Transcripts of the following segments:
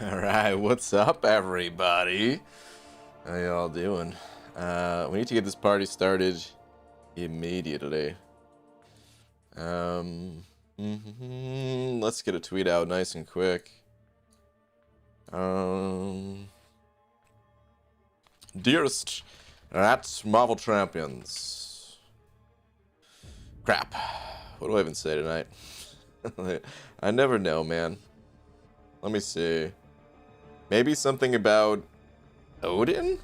Alright, what's up, everybody? How y'all doing? We need to get this party started immediately. Let's get a tweet out nice and quick. Dearest at Marvel Champions. Crap. What do I even say tonight? I never know, man. Let me see. Maybe something about Odin?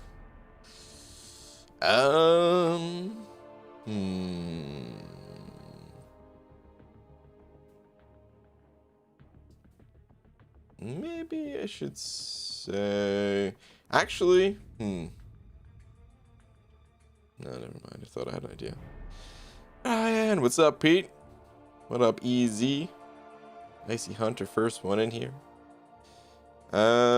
Maybe I should say... Actually, No, never mind. I thought I had an idea. Ryan, what's up, Pete? What up, EZ? Icy Hunter, first one in here. Crap.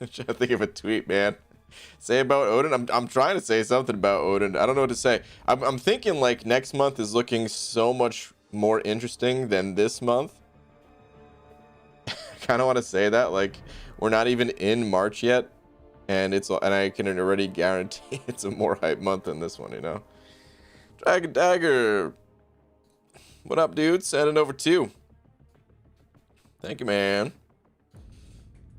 I'm trying to think of a tweet, man. Say about Odin. I'm trying to say something about Odin. I don't know what to say. I'm thinking like next month is looking so much more interesting than this month. I kind of want to say that, like, we're not even in March yet, and I can already guarantee it's a more hype month than this one, you know. Dragon Dagger, what up, dude? Send it over too. Thank you, man.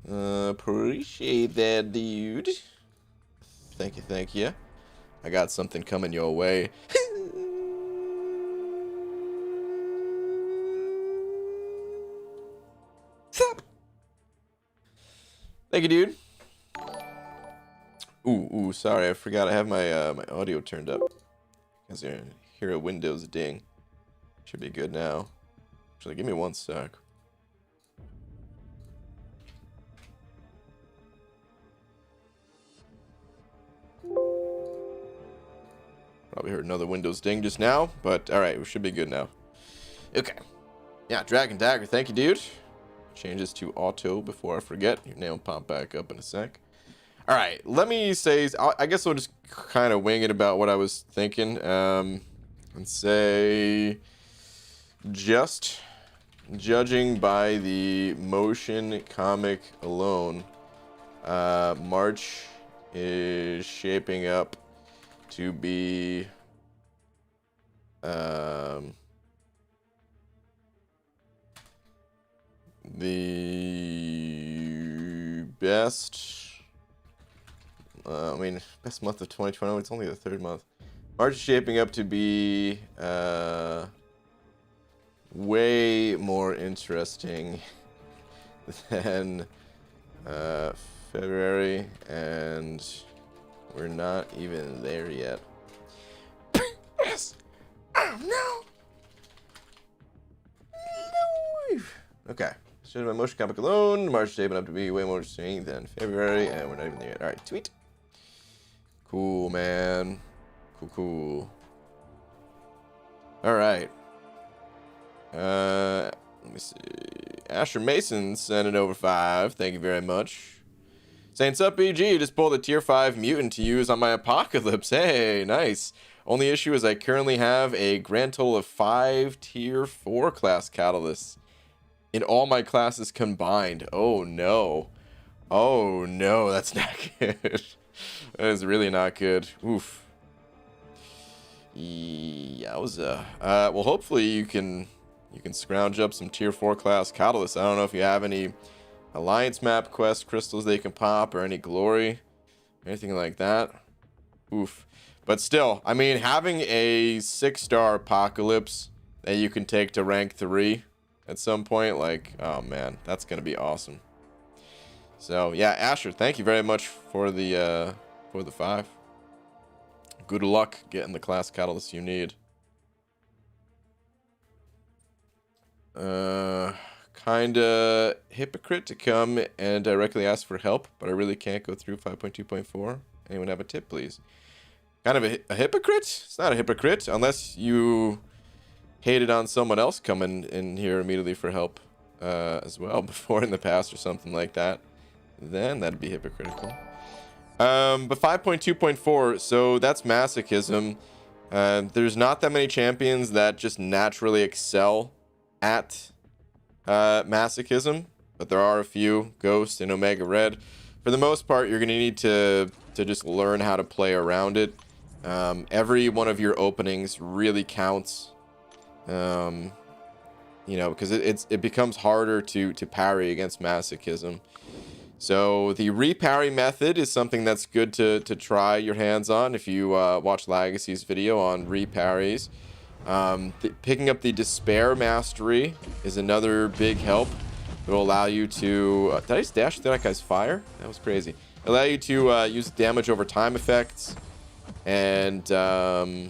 Appreciate that, dude. Thank you, thank you. I got something coming your way. Thank you, dude. Ooh, sorry, I forgot I have my my audio turned up. Because you hear a Windows ding. Should be good now. Actually, give me one sec. Probably heard another Windows ding just now, but alright, we should be good now. Okay. Yeah, Dragon Dagger, thank you, dude. Change this to auto before I forget. Your name will pop back up in a sec. Alright, let me say, I guess I'll just kind of wing it about what I was thinking. And say, just judging by the motion comic alone, March is shaping up to be the best, best month of 2020. It's only the third month. March is shaping up to be way more interesting than February, and we're not even there yet. Yes. Oh no. No. Okay. Should my motion comic alone. March shaping up to be way more interesting than February, and we're not even there yet. All right, tweet. Cool, man. Cool. All right. Let me see. Asher Mason sent it over 5. Thank you very much. Saints up, BG. Just pulled a tier 5 mutant to use on my Apocalypse. Hey, nice. Only issue is I currently have a grand total of 5 tier 4 class catalysts in all my classes combined. Oh no. Oh no, that's not good. That is really not good. Oof. Yowza. Well, hopefully you can scrounge up some tier 4 class catalysts. I don't know if you have any alliance map quest crystals they can pop, or any glory, anything like that. Oof. But still, I mean, having a 6-star Apocalypse that you can take to rank 3 at some point, like, oh man, that's gonna be awesome. So yeah, Asher, thank you very much for the 5. Good luck getting the class catalyst you need. Kinda hypocrite to come and directly ask for help, but I really can't go through 5.2.4. Anyone have a tip, please? Kind of a hypocrite? It's not a hypocrite unless you hated on someone else coming in here immediately for help as well before in the past or something like that. Then that'd be hypocritical. But 5.2.4, so that's Masochism. There's not that many champions that just naturally excel at Masochism, but there are a few, Ghost and Omega Red. For the most part, you're going to need to just learn how to play around it. Every one of your openings really counts. You know, because it becomes harder to parry against Masochism. So the reparry method is something that's good to try your hands on if you watch Legacy's video on reparries. Picking up the Despair Mastery is another big help. It will allow you to... did I just dash through that guy's fire? That was crazy. It'll allow you to use damage over time effects and... you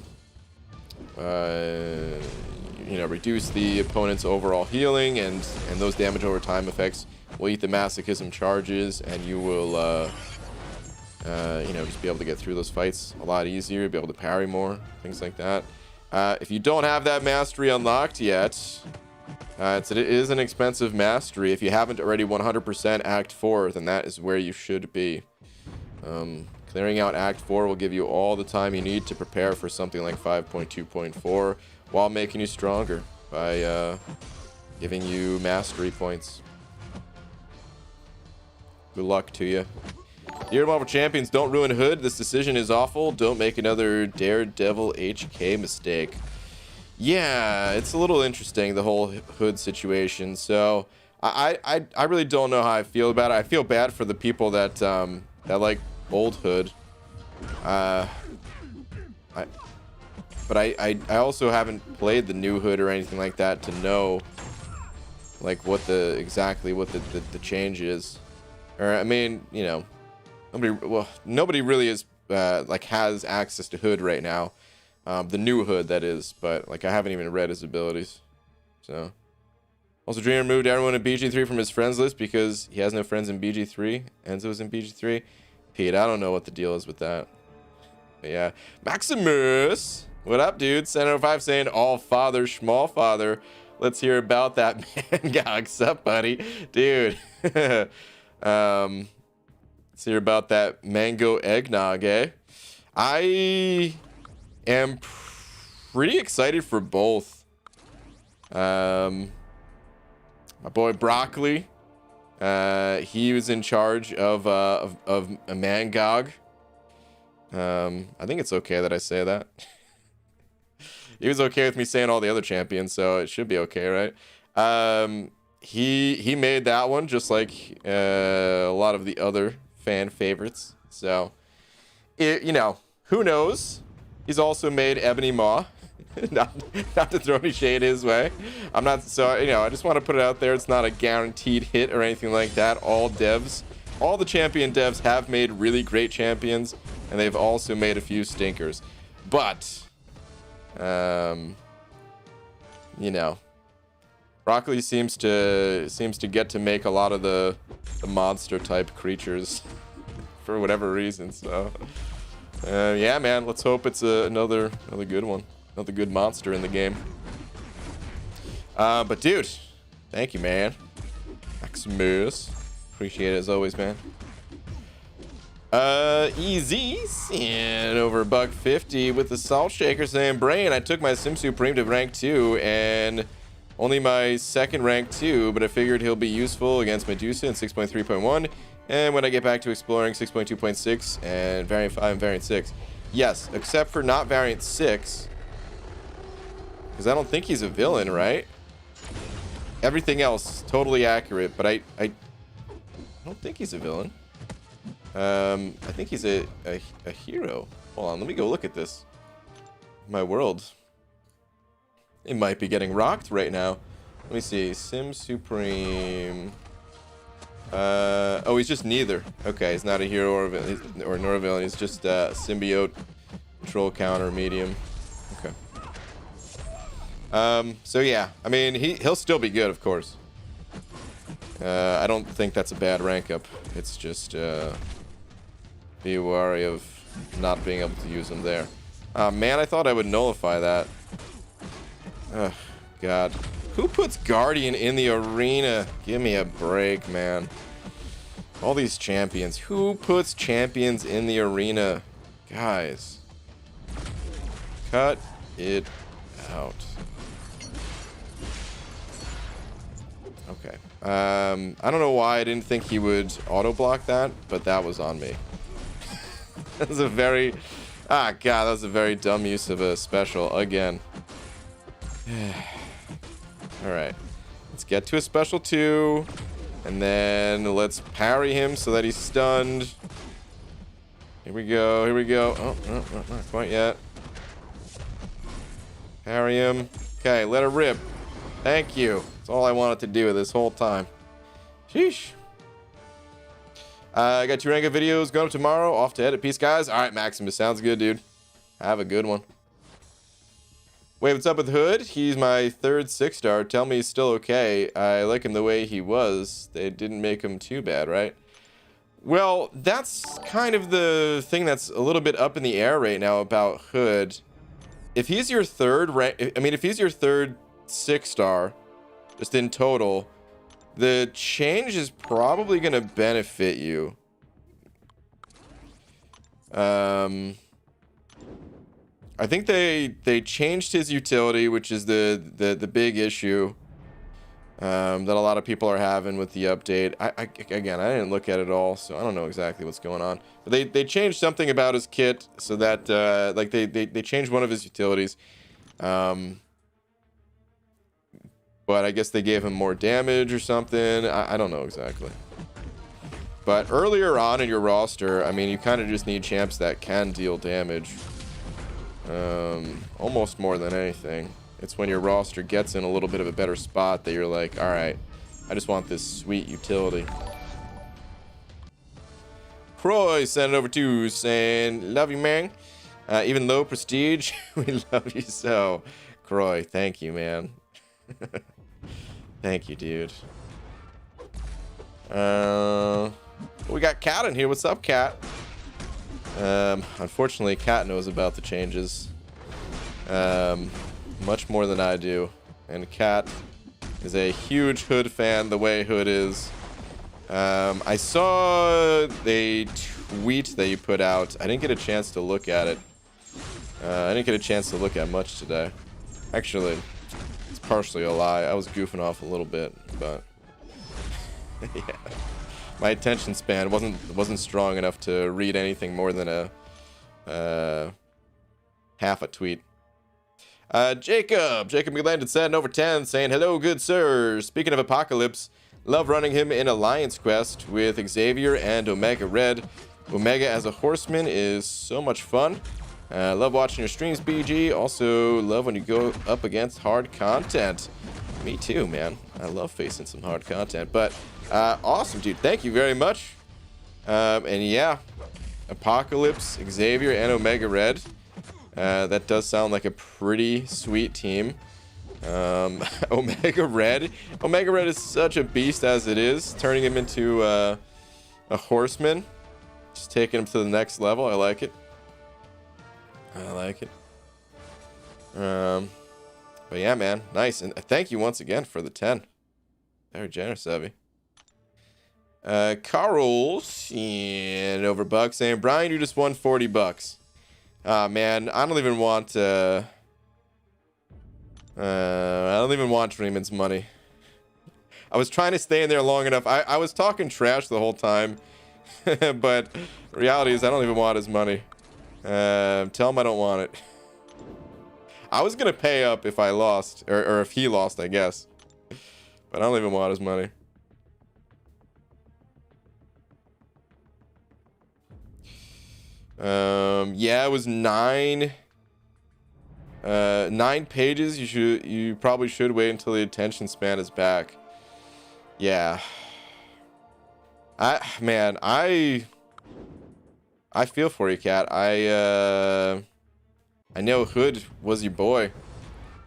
know, reduce the opponent's overall healing, and those damage over time effects will eat the Masochism charges, and you will, you know, just be able to get through those fights a lot easier, be able to parry more, things like that. If you don't have that mastery unlocked yet, it is an expensive mastery. If you haven't already 100% Act 4, then that is where you should be. Clearing out Act 4 will give you all the time you need to prepare for something like 5.2.4 while making you stronger by giving you mastery points. Good luck to you. Dear Marvel Champions, don't ruin Hood. This decision is awful. Don't make another Daredevil HK mistake. Yeah, it's a little interesting, the whole Hood situation. So I really don't know how I feel about it. I feel bad for the people that that like old Hood. But I also haven't played the new Hood or anything like that to know like what exactly what the change is. Or I mean, you know, nobody really is like has access to Hood right now. The new Hood, that is, but like I haven't even read his abilities. So also Dreamer removed everyone in BG3 from his friends list because he has no friends in BG3. Enzo's in BG3. Pete, I don't know what the deal is with that. But yeah, Maximus, what up, dude? Sen05 saying all father, small father. Let's hear about that, man. What's up, buddy? Dude. Let's hear about that mango eggnog, eh? I am pretty excited for both. My boy Broccoli, he was in charge of a Mangog. I think it's okay that I say that. He was okay with me saying all the other champions, so it should be okay, right? He made that one just like a lot of the other fan favorites. So, you know, who knows? He's also made Ebony Maw. not to throw any shade his way. I'm not, so, you know, I just want to put it out there. It's not a guaranteed hit or anything like that. All the champion devs have made really great champions, and they've also made a few stinkers. But, you know, Broccoli seems to get to make a lot of the monster type creatures for whatever reason. So, yeah, man, let's hope it's another good one. Another good monster in the game. But dude, thank you, man. Maximus, appreciate it as always, man. Easy and over $1.50 with the Salt Shaker saying, Brain, I took my Sim Supreme to rank 2 and only my second rank 2, but I figured he'll be useful against Medusa in 6.3.1, and when I get back to exploring 6.2.6 and variant 5 and variant 6. Yes, except for not variant 6. Because I don't think he's a villain, right? Everything else, totally accurate, but I don't think he's a villain. I think he's a hero. Hold on, let me go look at this. My world. It might be getting rocked right now. Let me see. Sim Supreme. Oh, he's just neither. Okay, he's not a hero or nor a villain. He's just symbiote, control counter, medium. Okay. So yeah, I mean, he'll still be good, of course. I don't think that's a bad rank up. It's just be wary of not being able to use him there. Man, I thought I would nullify that. Ugh, God. Who puts Guardian in the arena? Give me a break, man. All these champions. Who puts champions in the arena? Guys. Cut it out. Okay. I don't know why I didn't think he would auto block that, but that was on me. That was a very... Ah, God, that was a very dumb use of a special again. Alright. Let's get to a special 2. And then let's parry him so that he's stunned. Here we go. Here we go. Oh, no, not quite yet. Parry him. Okay, let her rip. Thank you. That's all I wanted to do this whole time. Sheesh. I got 2 Rango videos going up tomorrow. Off to edit. Peace, guys. All right, Maximus. Sounds good, dude. Have a good one. Wait, what's up with Hood? He's my 3rd 6-star. Tell me he's still okay. I like him the way he was. They didn't make him too bad, right? Well, that's kind of the thing that's a little bit up in the air right now about Hood. If he's your 3rd rank, I mean, if he's your 3rd 6-star, just in total, the change is probably going to benefit you. I think they changed his utility, which is the big issue that a lot of people are having with the update. Again, I didn't look at it all, so I don't know exactly what's going on. But they changed something about his kit so that like they changed one of his utilities. But I guess they gave him more damage or something. I don't know exactly. But earlier on in your roster, I mean, you kind of just need champs that can deal damage. Almost more than anything. It's when your roster gets in a little bit of a better spot that you're like, all right, I just want this sweet utility. Croy sent it over to saying, love you, man. Even low prestige, we love you so. Croy, thank you, man. Thank you, dude. We got Cat in here. What's up, Cat? Unfortunately, Cat knows about the changes much more than I do, and Cat is a huge Hood fan the way Hood is. I saw a tweet that you put out. I didn't get a chance to look at it. I didn't get a chance to look at much today. Actually, it's partially a lie. I was goofing off a little bit, but yeah. My attention span wasn't strong enough to read anything more than a half a tweet. Jacob McLandon said over 10 saying, hello, good sir. Speaking of Apocalypse, love running him in Alliance Quest with Xavier and Omega Red. Omega as a horseman is so much fun. Love watching your streams, BG. Also love when you go up against hard content. Me too, man. I love facing some hard content. But awesome, dude. Thank you very much. And yeah, Apocalypse, Xavier, and Omega Red. That does sound like a pretty sweet team. Omega Red is such a beast as it is. Turning him into a horseman, just taking him to the next level. I like it. But yeah, man, nice. And thank you once again for the 10. Very generous of you. Carl and Overbuck saying, Brian, you just won $40. Man, I don't even want Dreamin's money. I was trying to stay in there long enough. I was talking trash the whole time. But the reality is I don't even want his money. Tell him I don't want it. I was gonna pay up if I lost, or if he lost, I guess. But I don't even want his money. Yeah, it was 9 pages. You probably should wait until the attention span is back. Yeah. I feel for you, Cat. I know Hood was your boy,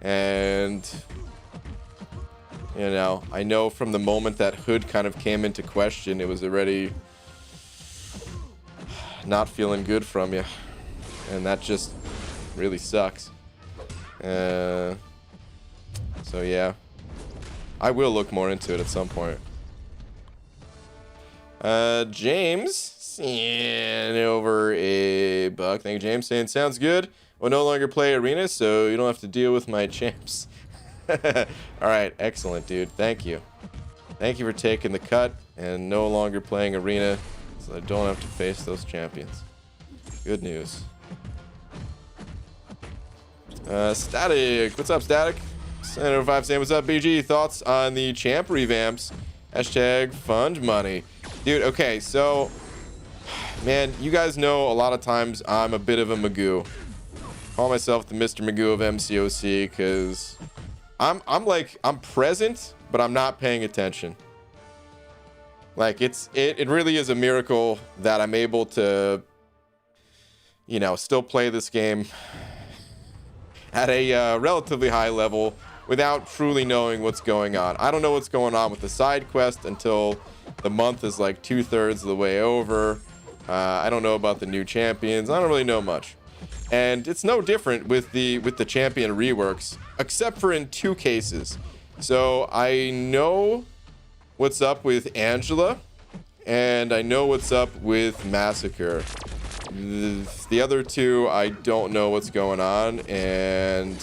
and you know, I know from the moment that Hood kind of came into question, it was already not feeling good from you, and that just really sucks. So yeah, I will look more into it at some point. James sent over a buck. Thank you, James, saying sounds good. Will no longer play arena, so you don't have to deal with my champs. All right, excellent, dude. Thank you. Thank you for taking the cut and no longer playing arena, so I don't have to face those champions. Good news. Static. What's up, Static? Senator 5 saying, what's up, BG? Thoughts on the champ revamps? Hashtag fund money. Dude, okay, so, man, you guys know a lot of times I'm a bit of a Magoo. Call myself the Mr. Magoo of MCOC because I'm present, but I'm not paying attention. Like, it really is a miracle that I'm able to, you know, still play this game at a relatively high level without truly knowing what's going on. I don't know what's going on with the side quest until the month is like 2/3 of the way over. I don't know about the new champions. I don't really know much. And it's no different with the champion reworks, except for in 2 cases. So I know what's up with Angela, and I know what's up with Masacre. The other 2, I don't know what's going on, and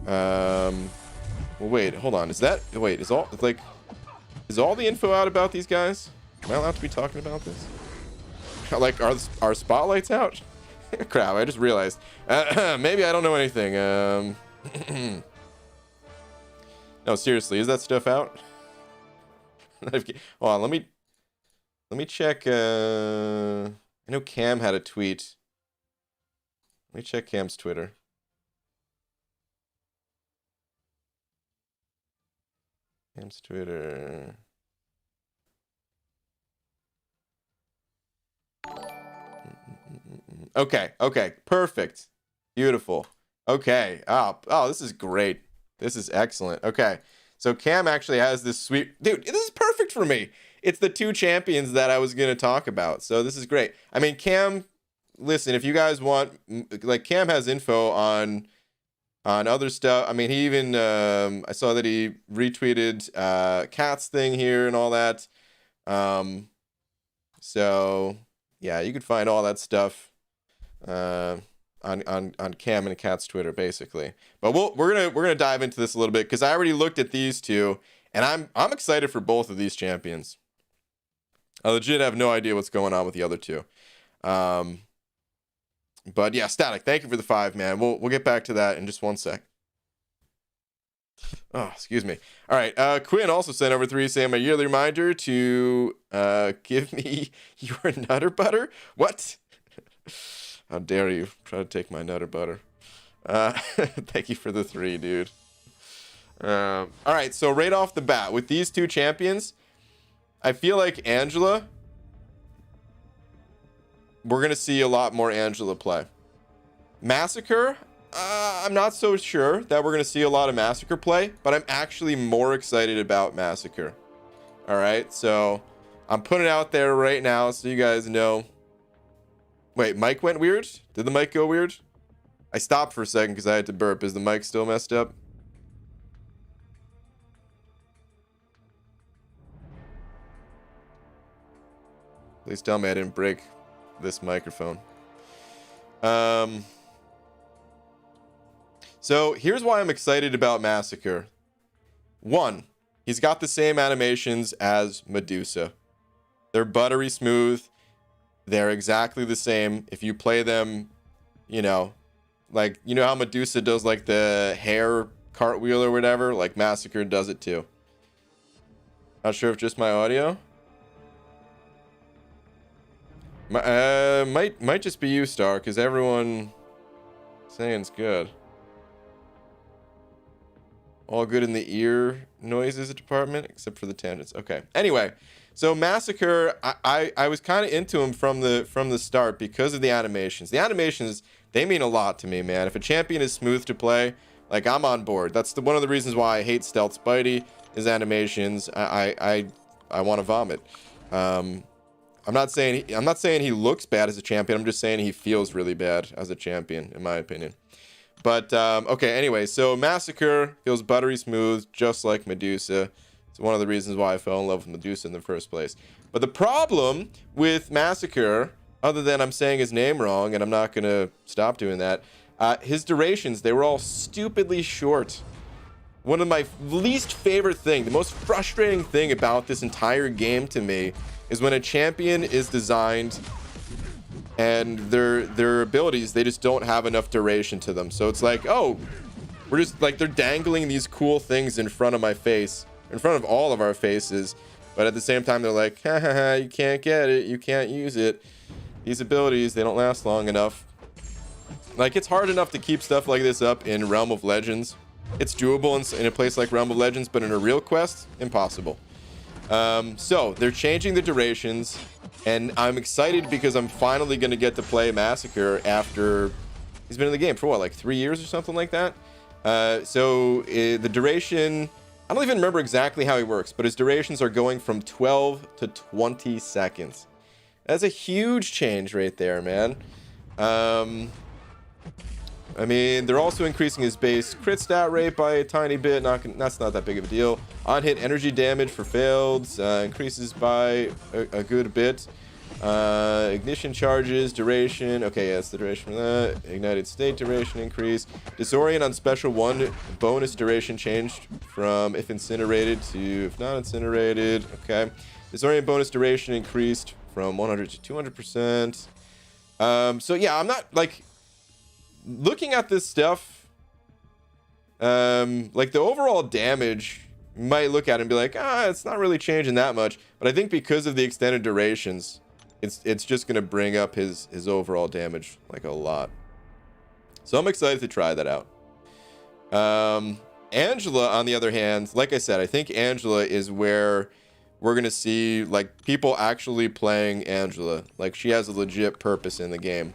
well, wait, hold on. Is all the info out about these guys? Am I allowed to be talking about this? Like, are spotlights out? Crap, I just realized. Maybe I don't know anything. No, seriously, is that stuff out? Hold on, let me check. I know Cam had a tweet. Let me check Cam's Twitter. Cam's Twitter. Okay, perfect. Beautiful. Okay. Oh, this is great. This is excellent. Okay. So Cam actually has this sweet... Dude, this is perfect for me. It's the 2 champions that I was going to talk about. So this is great. I mean, Cam, listen, if you guys want... Like, Cam has info on other stuff. I mean, he even... I saw that he retweeted Cat's thing here and all that. So, yeah, you could find all that stuff on Cam and Cat's Twitter, basically. But we're gonna dive into this a little bit because I already looked at these 2, and I'm excited for both of these champions. I legit have no idea what's going on with the other 2. But yeah, Static, thank you for the 5, man. We'll get back to that in just 1 sec. Oh, excuse me. All right, Quinn also sent over 3 saying my yearly reminder to give me your Nutter Butter. What? How dare you try to take my Nutter Butter? Thank you for the 3, dude. All right, so right off the bat, with these 2 champions, I feel like Angela, we're going to see a lot more Angela play. Massacre, I'm not so sure that we're going to see a lot of Massacre play, but I'm actually more excited about Massacre. All right, so I'm putting it out there right now so you guys know. Wait, mic went weird? Did the mic go weird? I stopped for a second because I had to burp. Is the mic still messed up? Please tell me I didn't break this microphone. So here's why I'm excited about Masacre. 1, he's got the same animations as Medusa. They're buttery smooth. They're exactly the same. If you play them, you know, like, you know how Medusa does like the hair cartwheel or whatever? Like Massacre does it too. Not sure if just my audio. Might just be you, Star, because everyone saying it's good. All good in the ear noises department, except for the tangents. Okay. Anyway, so Massacre, I was kind of into him from the start because of the animations. The animations, they mean a lot to me, man. If a champion is smooth to play, like, I'm on board. That's one of the reasons why I hate Stealth Spidey, his animations. I want to vomit. I'm not saying he looks bad as a champion. I'm just saying he feels really bad as a champion, in my opinion. But okay, anyway, so Massacre feels buttery smooth, just like Medusa. It's one of the reasons why I fell in love with Medusa in the first place. But the problem with Masacre, other than I'm saying his name wrong, and I'm not going to stop doing that, his durations, they were all stupidly short. One of my least favorite thing, the most frustrating thing about this entire game to me is when a champion is designed and their abilities, they just don't have enough duration to them. So it's like, oh, we're just like, they're dangling these cool things in front of my face, in front of all of our faces. But at the same time, they're like, ha ha ha, you can't get it, you can't use it. These abilities, they don't last long enough. Like, it's hard enough to keep stuff like this up in Realm of Legends. It's doable in a place like Realm of Legends, but in a real quest, impossible. So they're changing the durations, and I'm excited because I'm finally going to get to play Masacre after he's been in the game for what, like 3 years or something like that. The duration, I don't even remember exactly how he works, but his durations are going from 12 to 20 seconds. That's a huge change right there, man. I mean, they're also increasing his base crit stat rate by a tiny bit. That's not that big of a deal. On hit energy damage for failed increases by a good bit. Ignition charges, duration. Okay, yeah, that's the duration for that. Ignited state duration increase. Disorient on special 1 bonus duration changed from if incinerated to if not incinerated. Okay. Disorient bonus duration increased from 100 to 200%. So yeah, I'm not like looking at this stuff. Like the overall damage, you might look at it and be like, it's not really changing that much. But I think because of the extended durations, it's just going to bring up his overall damage like a lot. So I'm excited to try that out. Angela, on the other hand, like I said, I think Angela is where we're going to see like people actually playing Angela. Like she has a legit purpose in the game.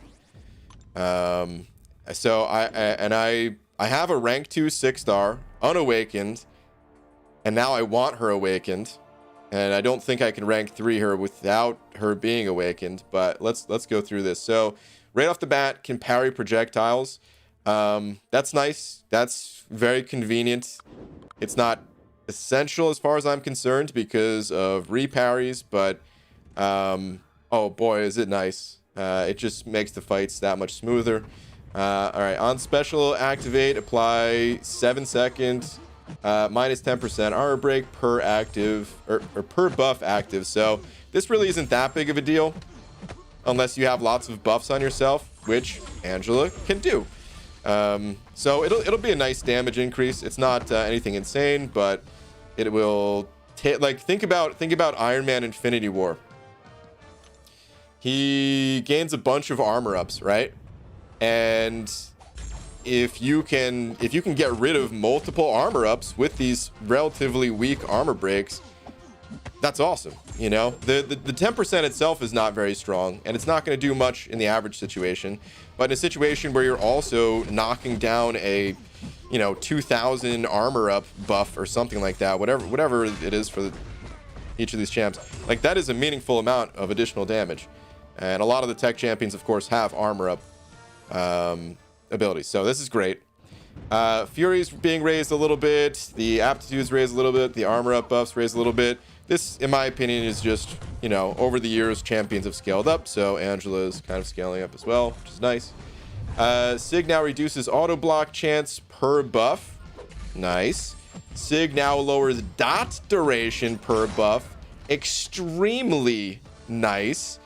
So I have a rank 2 6-star unawakened, and now I want her awakened. And I don't think I can rank 3 her without her being awakened, but let's go through this. So right off the bat, can parry projectiles. That's nice. That's very convenient. It's not essential as far as I'm concerned because of reparries, but oh boy, is it nice. It just makes the fights that much smoother. All right, on special activate, apply 7 seconds. Minus 10% armor break per active or per buff active. So this really isn't that big of a deal unless you have lots of buffs on yourself, which Angela can do. So it'll be a nice damage increase. It's not anything insane, but it will like think about Iron Man Infinity War. He gains a bunch of armor ups, right? And if you can get rid of multiple armor ups with these relatively weak armor breaks, that's awesome. You know, the 10% itself is not very strong, and it's not going to do much in the average situation. But in a situation where you're also knocking down a 2000 armor up buff or something like that, whatever it is for each of these champs, like that is a meaningful amount of additional damage. And a lot of the tech champions, of course, have armor up abilities, so this is great. Fury's being raised a little bit, the aptitudes raised a little bit, the armor up buffs raised a little bit. This, in my opinion, is just, over the years champions have scaled up, so Angela's kind of scaling up as well, which is nice. Sig now reduces auto block chance per buff. Nice. Sig now lowers dot duration per buff. Extremely nice.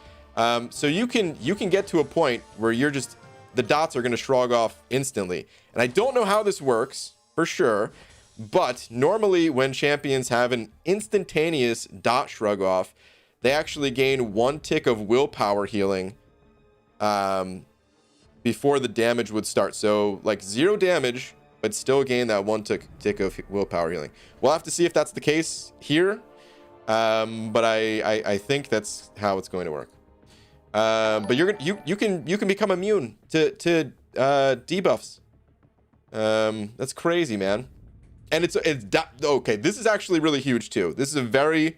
So you can get to a point where you're just, the dots are going to shrug off instantly. And I don't know how this works for sure, but normally when champions have an instantaneous dot shrug off, they actually gain 1 tick of willpower healing before the damage would start. So like 0 damage, but still gain that 1 tick of willpower healing. We'll have to see if that's the case here, but I think that's how it's going to work. But you can become immune to debuffs. That's crazy, man. And it's okay. This is actually really huge too. This is a very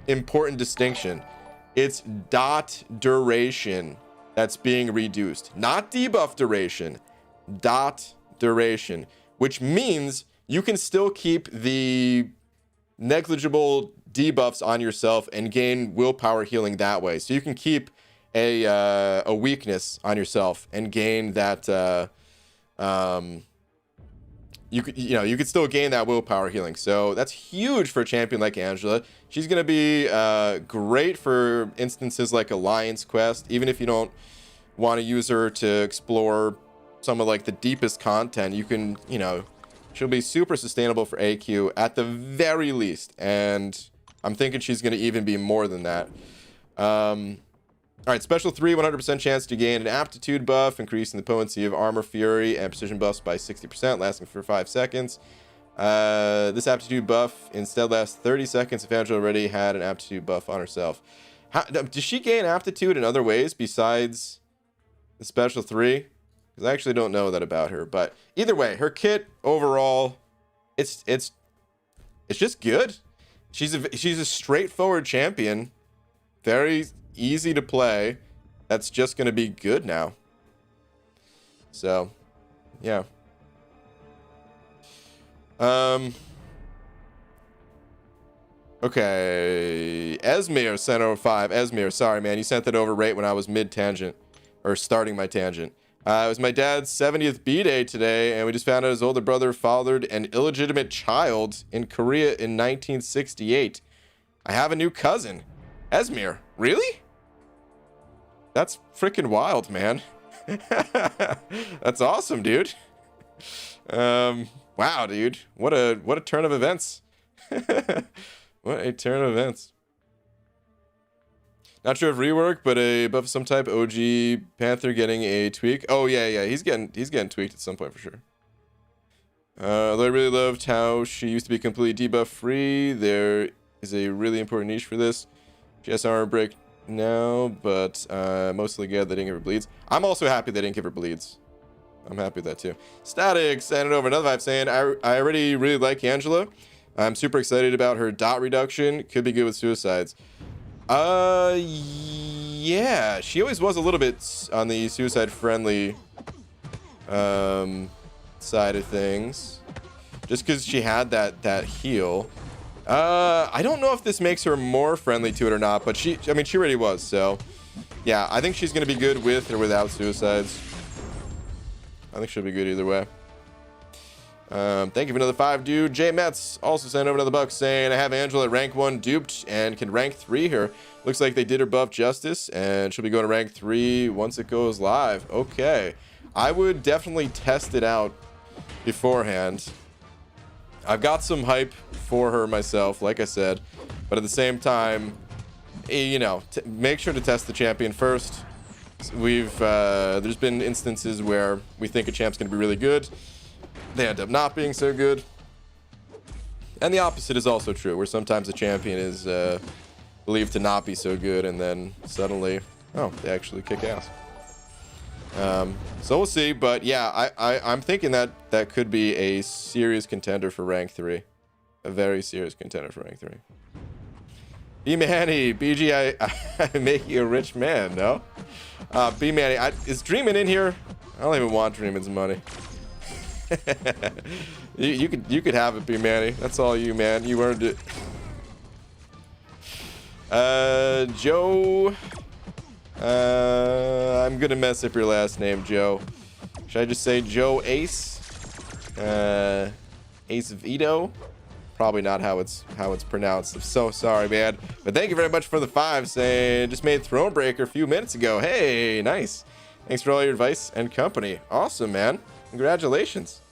important distinction. It's dot duration that's being reduced, not debuff duration. Dot duration, which means you can still keep the negligible debuffs on yourself and gain willpower healing that way. So you can keep a weakness on yourself and gain that. You could still gain that willpower healing. So that's huge for a champion like Angela. She's gonna be great for instances like Alliance Quest, even if you don't want to use her to explore some of like the deepest content. You can, she'll be super sustainable for AQ at the very least, and I'm thinking she's gonna even be more than that. All right, special 3, 100% chance to gain an aptitude buff, increasing the potency of armor, fury, and precision buffs by 60%, lasting for 5 seconds. This aptitude buff instead lasts 30 seconds if Angela already had an aptitude buff on herself. Does she gain aptitude in other ways besides the special 3? Because I actually don't know that about her. But either way, her kit overall, it's just good. She's a straightforward champion, very easy to play. That's just going to be good now. So, yeah. Okay. Esmir sent over 5. Esmir, sorry, man. You sent that over right when I was mid-tangent. Or starting my tangent. It was my dad's 70th B-Day today, and we just found out his older brother fathered an illegitimate child in Korea in 1968. I have a new cousin. Esmir, really? That's freaking wild, man. That's awesome, dude. Wow, dude. What a turn of events. What a turn of events. Not sure if rework, but a buff of some type. OG Panther getting a tweak. Oh yeah, he's getting tweaked at some point for sure. Although I really loved how she used to be completely debuff free. There is a really important niche for this. She has armor break now, but mostly glad they didn't give her bleeds. I'm also happy they didn't give her bleeds. I'm happy with that too. Static sending over another 5 saying I already really like Angela. I'm super excited about her dot reduction. Could be good with suicides. Yeah, she always was a little bit on the suicide friendly side of things, just because she had that heal. I don't know if this makes her more friendly to it or not, but she already was. So yeah, I think she's gonna be good with or without suicides. I think she'll be good either way. Thank you for another 5, dude. J Metz also sent over another buck saying I have Angela at rank 1 duped and can rank 3 her. Looks like they did her buff justice, and she'll be going to rank 3 once it goes live. Okay, I would definitely test it out beforehand. I've got some hype for her myself, like I said, but at the same time, make sure to test the champion first. There's been instances where we think a champ's gonna be really good, they end up not being so good, and the opposite is also true, where sometimes a champion is believed to not be so good, and then suddenly, they actually kick ass. So we'll see, but yeah, I'm thinking that could be a serious contender for rank 3. A very serious contender for rank 3. B-Manny, BG, I make you a rich man, no? B-Manny, is Dreamin' in here? I don't even want Dreamin's money. you could have it, B-Manny. That's all you, man. You earned it. Joe... I'm gonna mess up your last name, Joe. Should I just say Joe Ace? Ace Vito? Probably not how it's pronounced. I'm so sorry, man. But thank you very much for the 5 saying just made Thronebreaker a few minutes ago. Hey, nice. Thanks for all your advice and company. Awesome, man. Congratulations.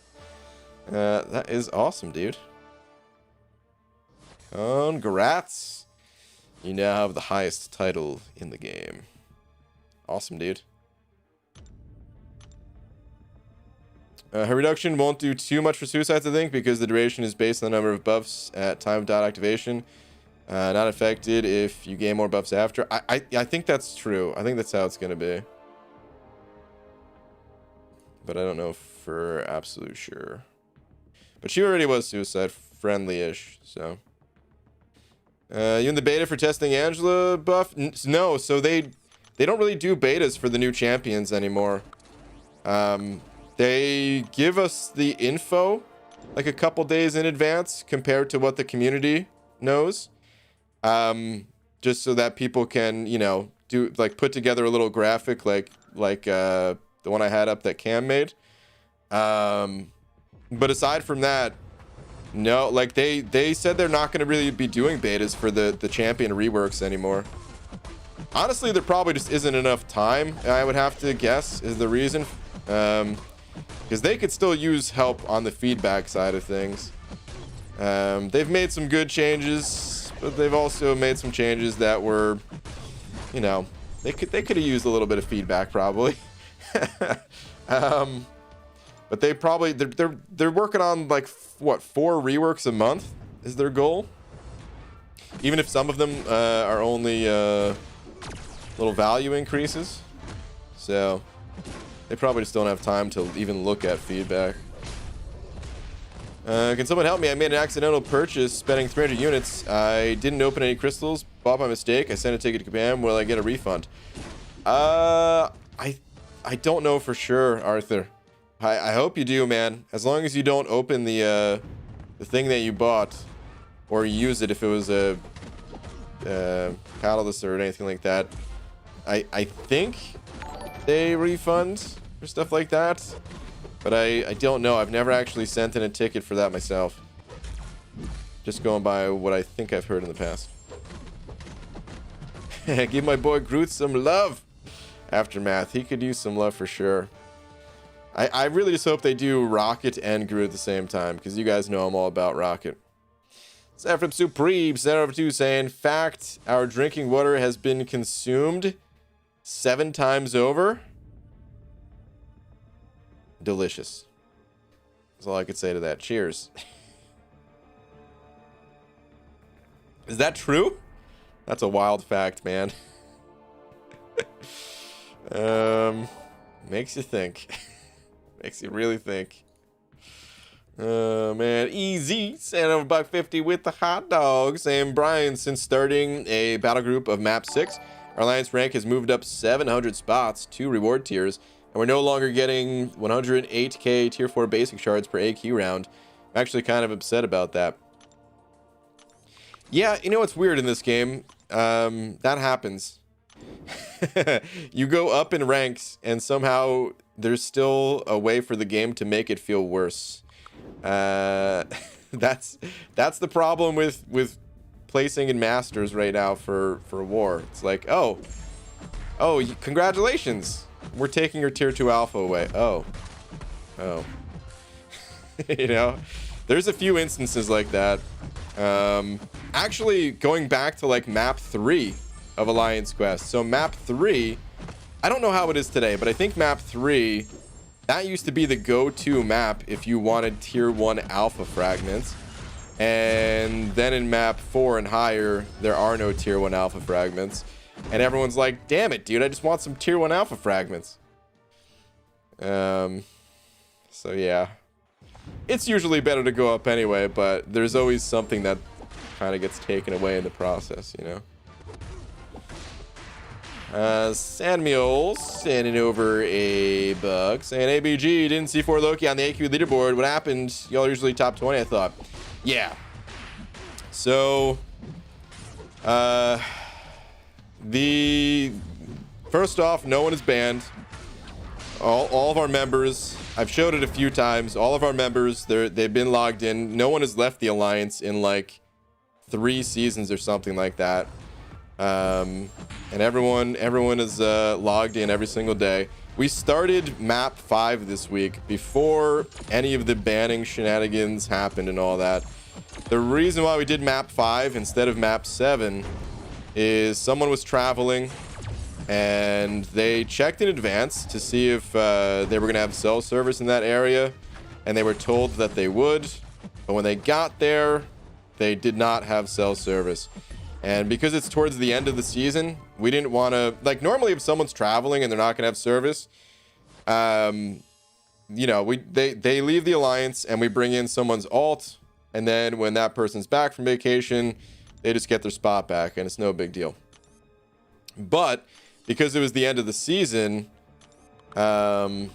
That is awesome, dude. Congrats. You now have the highest title in the game. Awesome, dude. Her reduction won't do too much for suicides, I think, because the duration is based on the number of buffs at time of dot activation. Not affected if you gain more buffs after. I think that's true. I think that's how it's going to be. But I don't know for absolute sure. But she already was suicide friendly-ish, so. You in the beta for testing Angela buff? No, so they don't really do betas for the new champions anymore. They give us the info like a couple days in advance compared to what the community knows. just so that people can, you know, do like put together a little graphic like the one I had up that Cam made. But aside from that, no, like they said they're not going to really be doing betas for the champion reworks anymore. Honestly, there probably just isn't enough time, I would have to guess, is the reason. Because they could still use help on the feedback side of things. They've made some good changes, but they've also made some changes that were, you know, they could have used a little bit of feedback probably. But they probably they're working on like what, 4 reworks a month is their goal. Even if some of them are only little value increases, so they probably just don't have time to even look at feedback. Can someone help me? I made an accidental purchase spending 300 units. I didn't open any crystals, bought by mistake. I sent a ticket to Kabam. Will I get a refund? I don't know for sure, Arthur. I hope you do, man. As long as you don't open the thing that you bought, or use it if it was a catalyst or anything like that. I think they refund or stuff like that, but I don't know. I've never actually sent in a ticket for that myself. Just going by what I think I've heard in the past. Give my boy Groot some love. Aftermath, he could use some love for sure. I really just hope they do Rocket and Groot at the same time, because you guys know I'm all about Rocket. Symbiote Supreme, set over 2 saying, fact, our drinking water has been consumed 7 times over. Delicious. That's all I could say to that. Cheers. Is that true? That's a wild fact, man. Makes you think. Makes you really think. Oh man, easy. Saying over $1.50 with the hot dog. Saying, Brian, since starting a battle group of map 6, our alliance rank has moved up 700 spots, 2 reward tiers, and we're no longer getting 108k tier 4 basic shards per AQ round. I'm actually kind of upset about that. Yeah, you know what's weird in this game? That happens. You go up in ranks and somehow there's still a way for the game to make it feel worse. That's the problem with placing in masters right now for war. It's like, oh, congratulations, we're taking your tier 2 alpha away. Oh you know, there's a few instances like that. Actually, going back to like map 3 of Alliance Quest. So map 3, I don't know how it is today, but I think map 3, that used to be the go-to map if you wanted tier 1 alpha fragments. And then in map 4 and higher, there are no tier 1 alpha fragments. And everyone's like, damn it, dude, I just want some tier 1 alpha fragments. So yeah. It's usually better to go up anyway, but there's always something that kind of gets taken away in the process, you know? Samuel sending over a buck saying, ABG, didn't see 4 Loki on the AQ leaderboard. What happened? Y'all are usually top 20, I thought. Yeah. So, first off, no one is banned. All of our members, I've showed it a few times, all of our members, they've been logged in. No one has left the Alliance in like 3 seasons or something like that. And everyone is logged in every single day. We started map 5 this week before any of the banning shenanigans happened and all that. The reason why we did map 5 instead of map 7 is someone was traveling and they checked in advance to see if they were gonna have cell service in that area, and they were told that they would, but when they got there they did not have cell service. And because it's towards the end of the season, we didn't want to, like, normally if someone's traveling and they're not gonna have service, you know, they leave the Alliance and we bring in someone's alt, and then when that person's back from vacation, they just get their spot back and it's no big deal. But because it was the end of the season, you know,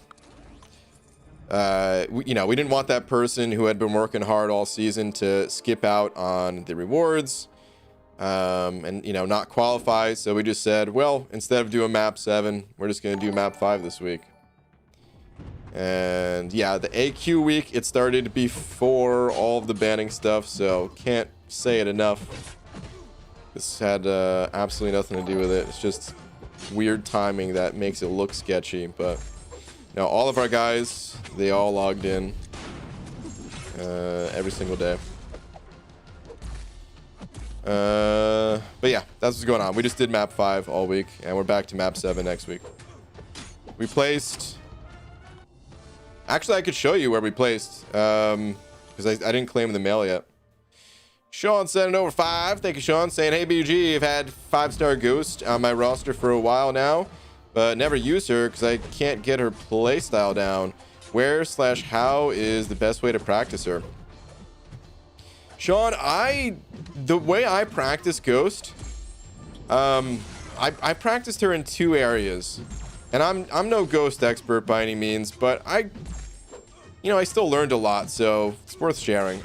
we didn't want that person who had been working hard all season to skip out on the rewards. and you know, not qualify. So we just said, well, instead of doing map 7, we're just gonna do map 5 this week. And yeah, the AQ week, it started before all of the banning stuff, so can't say it enough. This had absolutely nothing to do with it. It's just weird timing that makes it look sketchy. But you know, all of our guys, they all logged in every single day. But yeah, that's what's going on. We just did map 5 all week, and we're back to map 7 next week. We placed... Actually, I could show you where we placed, because I didn't claim the mail yet. Sean sending over 5. Thank you, Sean. Saying, hey, BG, I've had 5-star Ghost on my roster for a while now, but never use her because I can't get her playstyle down. Where/how is the best way to practice her? Sean, the way I practice Ghost, I practiced her in 2 areas. And I'm no Ghost expert by any means, but I still learned a lot, so it's worth sharing.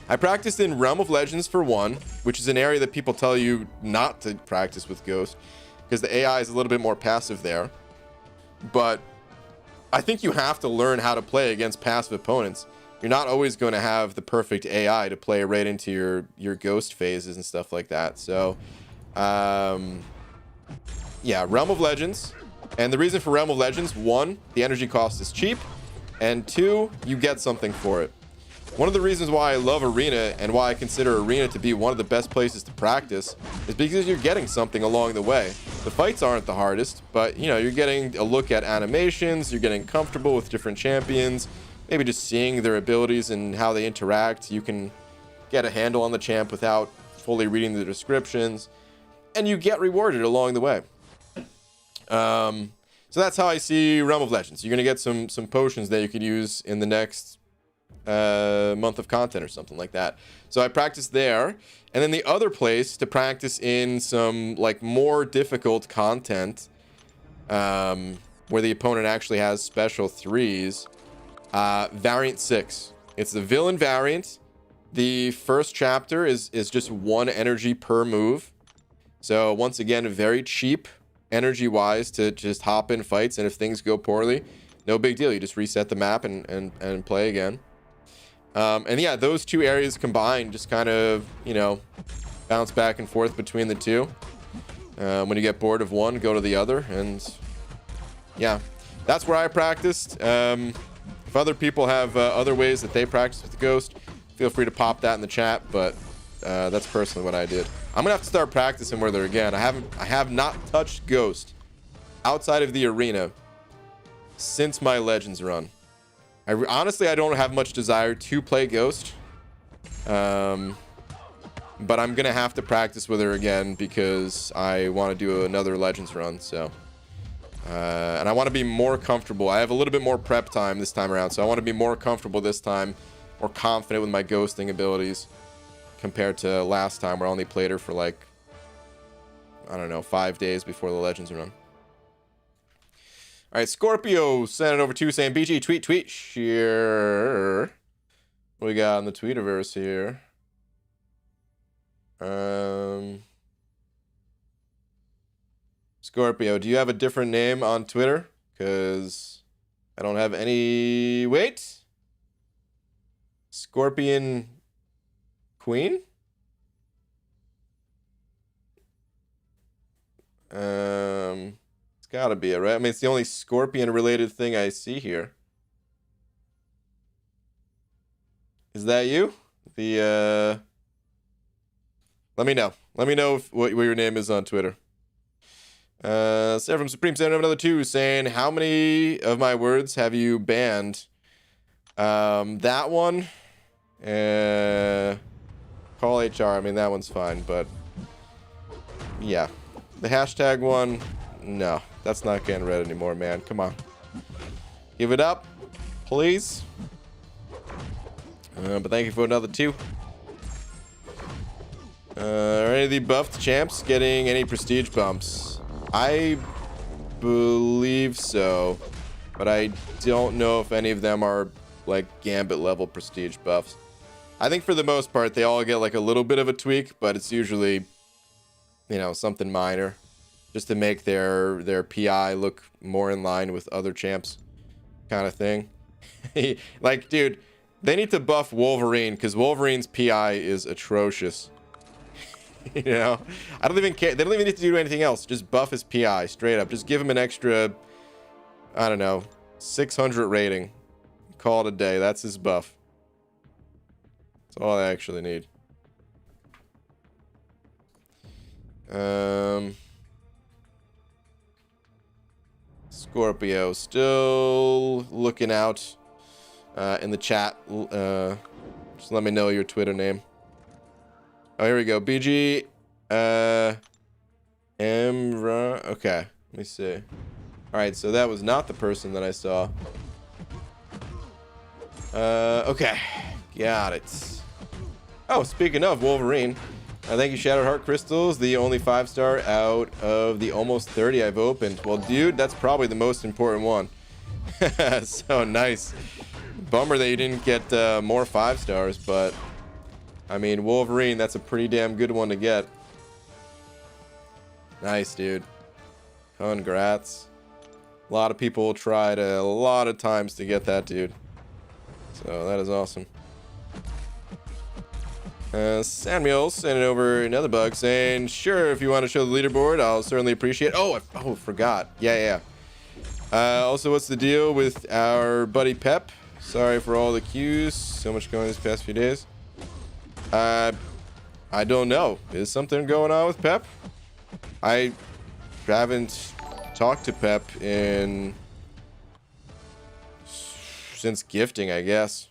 I practiced in Realm of Legends for 1, which is an area that people tell you not to practice with Ghost, because the AI is a little bit more passive there. But I think you have to learn how to play against passive opponents. You're not always going to have the perfect AI to play right into your Ghost phases and stuff like that. So, yeah, Realm of Legends. And the reason for Realm of Legends, 1, the energy cost is cheap, and 2, you get something for it. One of the reasons why I love Arena and why I consider Arena to be one of the best places to practice is because you're getting something along the way. The fights aren't the hardest, but you know, you're getting a look at animations, you're getting comfortable with different champions, maybe just seeing their abilities and how they interact. You can get a handle on the champ without fully reading the descriptions, and you get rewarded along the way. So that's how I see Realm of Legends. You're gonna get some potions that you could use in the next month of content or something like that. So I practiced there, and then the other place to practice in some like more difficult content, where the opponent actually has special 3s, variant 6. It's the villain variant. The first chapter is just 1 energy per move, so once again very cheap energy wise to just hop in fights, and if things go poorly, no big deal, you just reset the map and play again. And yeah, those 2 areas combined just kind of, you know, bounce back and forth between the 2. When you get bored of one, go to the other, and yeah, that's where I practiced. If other people have other ways that they practice with the Ghost, feel free to pop that in the chat, but that's personally what I did. I'm gonna have to start practicing with her again. I have not touched Ghost outside of the arena since my Legends run. Honestly, I don't have much desire to play Ghost, but I'm gonna have to practice with her again because I want to do another Legends run. So, and I want to be more comfortable. I have a little bit more prep time this time around, so I want to be more comfortable this time, more confident with my ghosting abilities compared to last time where I only played her for like, I don't know, 5 days before the Legends run. All right, Scorpio sent it over to saying, BG, tweet, sure. What we got in the Tweetiverse here? Scorpio, do you have a different name on Twitter? Because I don't have any... Wait. Scorpion Queen? It's gotta be it, right? I mean, it's the only Scorpion-related thing I see here. Is that you? The, Let me know. Let me know what your name is on Twitter. Sarah from Supreme sent another 2 saying, how many of my words have you banned? That one. Call HR. I mean, that one's fine, but yeah. The hashtag one, no. That's not getting read anymore, man. Come on. Give it up, please. But thank you for another 2. Are any of the buffed champs getting any prestige bumps? I believe so, but I don't know if any of them are like Gambit level prestige buffs. I think for the most part, they all get like a little bit of a tweak, but it's usually, you know, something minor, just to make their PI look more in line with other champs, kind of thing. Like, dude, they need to buff Wolverine because Wolverine's PI is atrocious. You know, I don't even care. They don't even need to do anything else. Just buff his PI straight up. Just give him an extra, I don't know, 600 rating. Call it a day. That's his buff. That's all I actually need. Scorpio still looking out in the chat. Just let me know your Twitter name. Oh, here we go. BG Emra. Okay, let me see. All right, so that was not the person that I saw. Okay, got it. Oh, speaking of Wolverine, thank you, Shattered Heart Crystals, the only 5-star out of the almost 30 I've opened. Well, dude, that's probably the most important one. So nice. Bummer that you didn't get more 5-stars, but I mean, Wolverine, that's a pretty damn good one to get. Nice, dude. Congrats. A lot of people tried a lot of times to get that, dude. So that is awesome. Samuel sending over another bug saying, sure, if you want to show the leaderboard, I'll certainly appreciate it. Oh, forgot. Yeah. Also, what's the deal with our buddy Pep? Sorry for all the queues. So much going these past few days. I don't know. Is something going on with Pep? I haven't talked to Pep since gifting, I guess.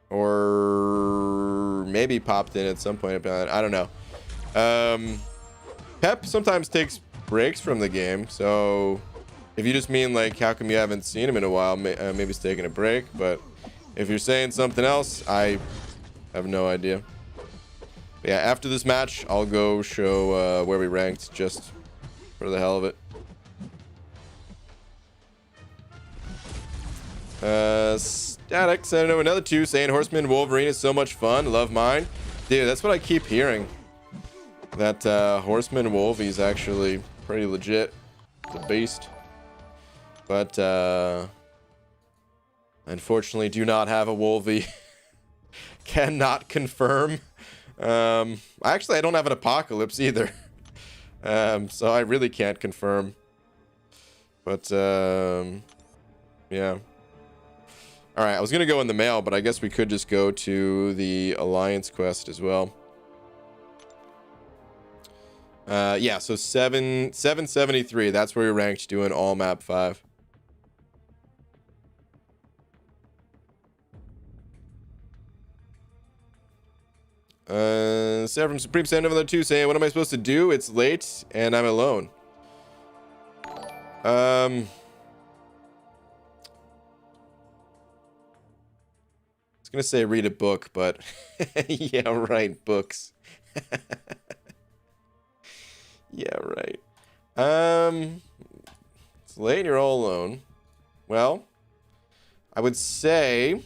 Or maybe popped in at some point. I don't know. Pep sometimes takes breaks from the game, so if you just mean like how come you haven't seen him in a while, maybe he's taking a break. But if you're saying something else, I have no idea. But yeah, after this match, I'll go show where we ranked just for the hell of it. Static sending over another 2 saying Horseman Wolverine is so much fun. Love mine. Dude, that's what I keep hearing. That Horseman Wolvie's actually pretty legit. The beast. But unfortunately do not have a Wolvie. Cannot confirm. Actually, I don't have an Apocalypse either. So I really can't confirm. But yeah. All right, I was gonna go in the mail, but I guess we could just go to the Alliance quest as well. Yeah, so 773. That's where we ranked doing all map 5. Sarah from Supreme sent another 2 saying, what am I supposed to do? It's late and I'm alone. I was gonna say read a book, but yeah, right, books. Yeah, right. It's late and you're all alone. Well, I would say,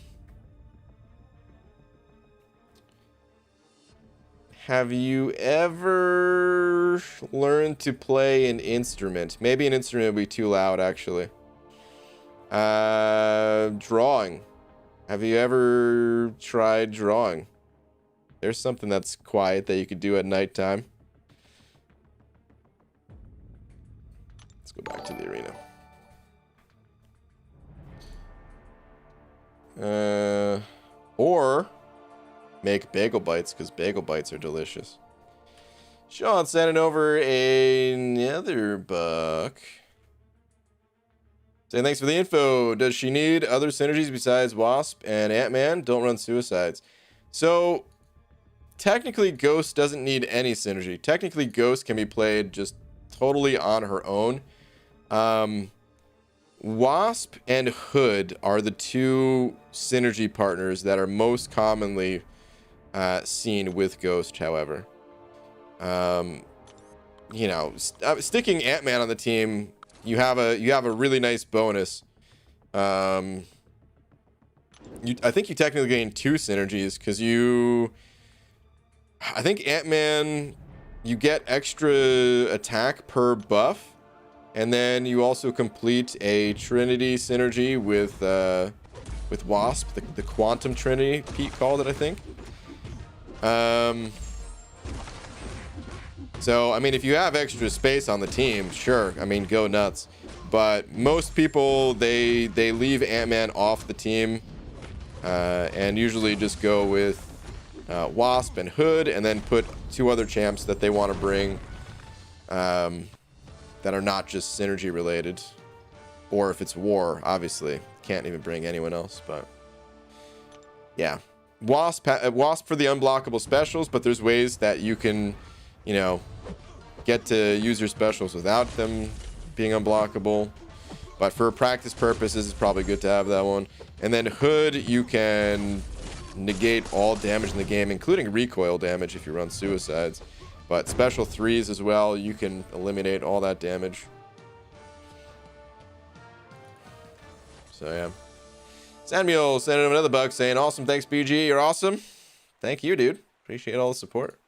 have you ever learned to play an instrument? Maybe an instrument would be too loud, actually. Drawing. Have you ever tried drawing? There's something that's quiet that you could do at nighttime. Let's go back to the arena. Or make bagel bites, because bagel bites are delicious. Sean sending over another buck. Saying thanks for the info. Does she need other synergies besides Wasp and Ant-Man? Don't run suicides. So technically Ghost doesn't need any synergy. Technically Ghost can be played just totally on her own. Wasp and Hood are the 2 synergy partners that are most commonly seen with Ghost, however. You know, sticking Ant-Man on the team, you have a really nice bonus. I think you technically gain 2 synergies because I think Ant-Man, you get extra attack per buff, and then you also complete a Trinity synergy with Wasp, the Quantum Trinity, Pete called it, I think. So, I mean, if you have extra space on the team, sure, I mean, go nuts. But most people, they leave Ant-Man off the team, and usually just go with Wasp and Hood, and then put 2 other champs that they want to bring that are not just synergy related. Or if it's war, obviously. Can't even bring anyone else, but yeah. Wasp for the unblockable specials, but there's ways that you can, you know, get to use your specials without them being unblockable. But for practice purposes, it's probably good to have that one. And then Hood, you can negate all damage in the game, including recoil damage if you run suicides. But special 3s as well, you can eliminate all that damage. So yeah. Samuel sent him another buck saying, awesome, thanks BG, you're awesome. Thank you, dude. Appreciate all the support.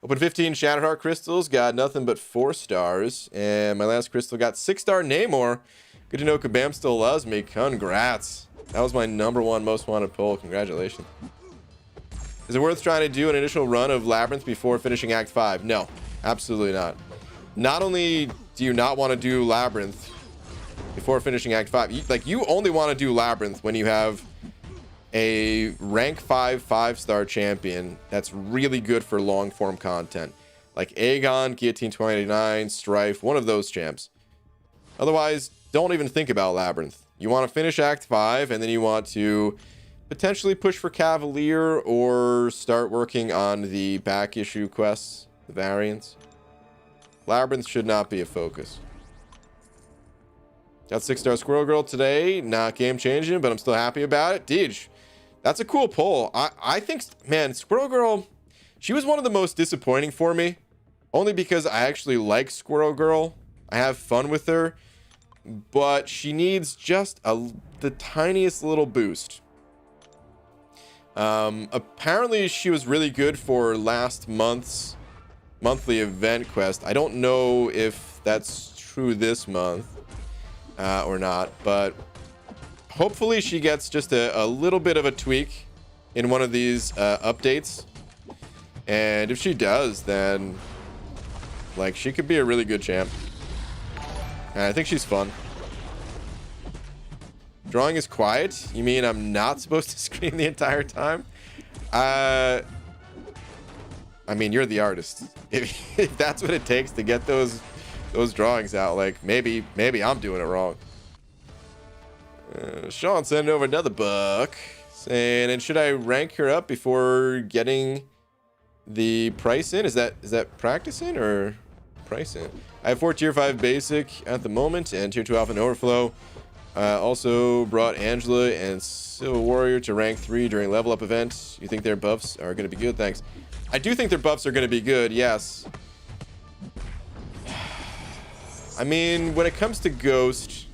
Open 15 Shattered Heart crystals, got nothing but 4 stars. And my last crystal got 6-star Namor. Good to know Kabam still loves me. Congrats. That was my #1 most wanted pull. Congratulations. Is it worth trying to do an initial run of Labyrinth before finishing Act 5? No, absolutely not. Not only do you not want to do Labyrinth before finishing Act 5, you only want to do Labyrinth when you have a rank 5 5-star champion that's really good for long form content, like Aegon, Guillotine 2089, Strife, one of those champs. Otherwise, don't even think about Labyrinth. You want to finish Act 5, and then you want to potentially push for Cavalier or start working on the back issue quests, the variants. Labyrinth should not be a focus. Got 6-star Squirrel Girl today. Not game changing, but I'm still happy about it. Deej, that's a cool pull. I think, man, Squirrel Girl, she was one of the most disappointing for me. Only because I actually like Squirrel Girl. I have fun with her. But she needs just the tiniest little boost. Apparently she was really good for last month's monthly event quest. I don't know if that's true this month or not, but hopefully she gets just a little bit of a tweak in one of these updates. And if she does, then like she could be a really good champ. And I think she's fun. Drawing is quiet? You mean I'm not supposed to scream the entire time? I mean, you're the artist. If that's what it takes to get those drawings out, like maybe I'm doing it wrong. Sean sent over another buck saying, and should I rank her up before getting the price in? Is that practicing or price in? I have 4 tier 5 basic at the moment and tier 2 alpha and overflow. Also brought Angela and Civil Warrior to rank 3 during level up event. You think their buffs are going to be good? Thanks. I do think their buffs are going to be good, yes. I mean, when it comes to Ghost,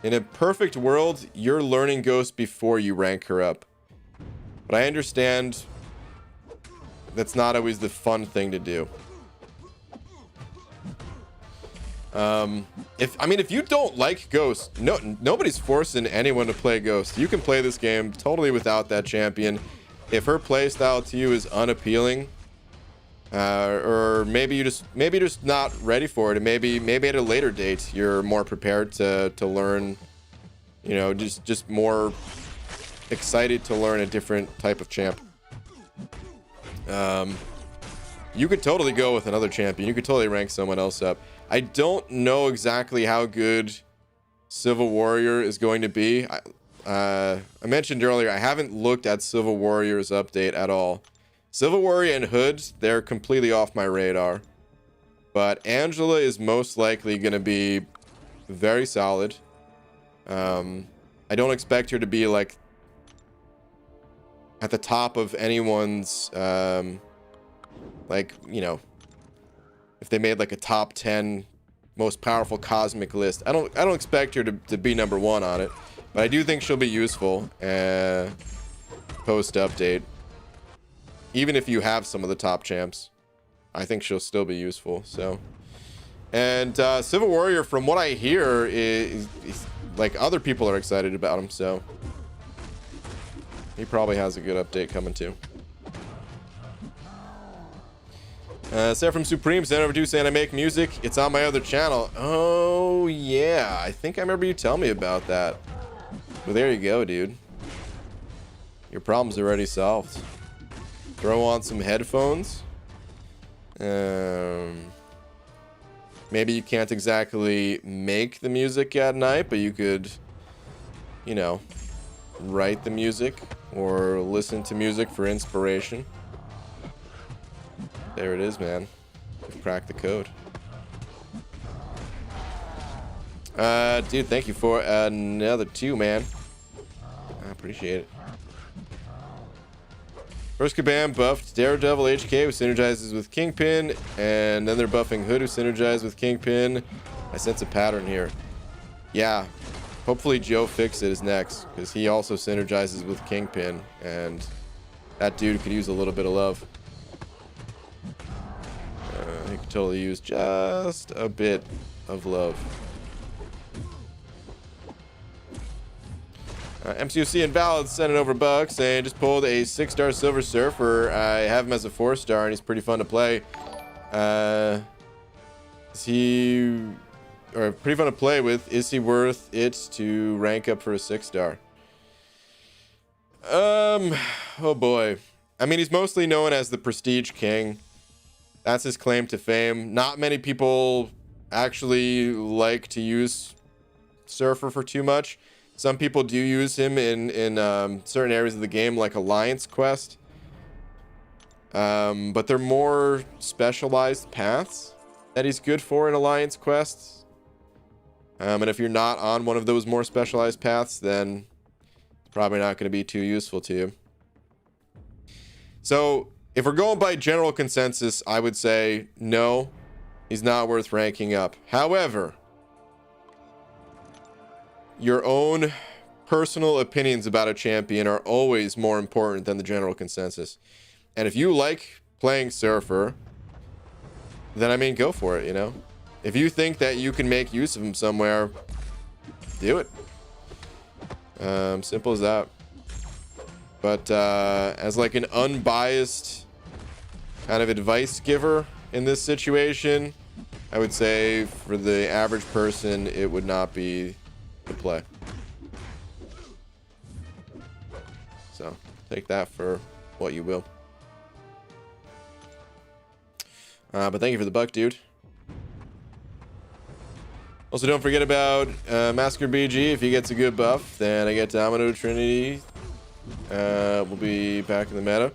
in a perfect world, you're learning Ghost before you rank her up. But I understand that's not always the fun thing to do. If you don't like Ghost, nobody's forcing anyone to play Ghost. You can play this game totally without that champion. If her playstyle to you is unappealing, or maybe you're just not ready for it, and maybe at a later date you're more prepared to learn, you know, just more excited to learn a different type of champ. You could totally go with another champion. You could totally rank someone else up. I don't know exactly how good Civil Warrior is going to be. I mentioned earlier, I haven't looked at Civil Warrior's update at all. Civil Warrior and Hood, they're completely off my radar. But Angela is most likely going to be very solid. I don't expect her to be like at the top of anyone's like, you know, if they made like a top 10 most powerful cosmic list. I don't expect her to be #1 on it, but I do think she'll be useful post update. Even if you have some of the top champs, I think she'll still be useful. So, and Civil Warrior, from what I hear, is like other people are excited about him. So he probably has a good update coming too. From Supreme, sent over to saying I make music. It's on my other channel. Oh yeah, I think I remember you telling me about that. Well, there you go, dude. Your problem's already solved. Throw on some headphones. Maybe you can't exactly make the music at night, but you could, you know, write the music or listen to music for inspiration. There it is, man. You've cracked the code. Dude, thank you for another 2, man. I appreciate it. First Kabam buffed Daredevil HK, who synergizes with Kingpin, and then they're buffing Hood, who synergizes with Kingpin. I sense a pattern here. Yeah, hopefully Joe Fixit is next, because he also synergizes with Kingpin, and that dude could use a little bit of love. He could totally use just a bit of love. MCOC Invalid sending over bucks saying just pulled a 6-star Silver Surfer. I have him as a 4-star and he's pretty fun to play. Is he, or pretty fun to play with? Is he worth it to rank up for a 6-star? Oh boy. I mean, he's mostly known as the Prestige King. That's his claim to fame. Not many people actually like to use Surfer for too much. Some people do use him in certain areas of the game, like Alliance Quest. But they're more specialized paths that he's good for in Alliance Quests. And if you're not on one of those more specialized paths, then it's probably not going to be too useful to you. So, if we're going by general consensus, I would say no, he's not worth ranking up. However, your own personal opinions about a champion are always more important than the general consensus. And if you like playing Surfer, then I mean, go for it, you know? If you think that you can make use of him somewhere, do it. Simple as that. But as like an unbiased kind of advice giver in this situation, I would say for the average person, it would not be the play. So take that for what you will. But thank you for the buck, dude. Also, don't forget about Masacre BG. If he gets a good buff, then I get Domino Trinity. We'll be back in the meta.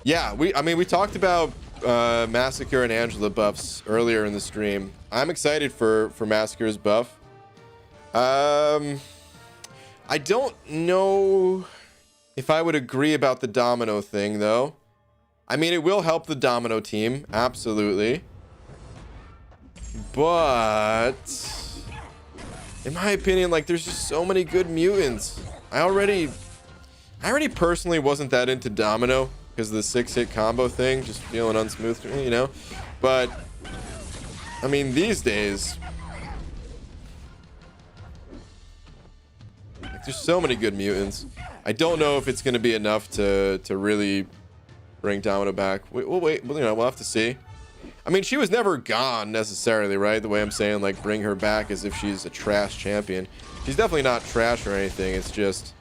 Yeah, we talked about Masacre and Angela buffs earlier in the stream. I'm excited for Masacre's buff. I don't know if I would agree about the Domino thing, though. I mean, it will help the Domino team, absolutely. But in my opinion, like, there's just so many good mutants. I already personally wasn't that into Domino because of the 6-hit combo thing, just feeling unsmooth, you know. But I mean, these days, like, there's so many good mutants. I don't know if it's going to be enough to really bring Domino back. We'll wait. Well, you know, we'll have to see. I mean, she was never gone necessarily, right? The way I'm saying, like, bring her back as if she's a trash champion. She's definitely not trash or anything. It's just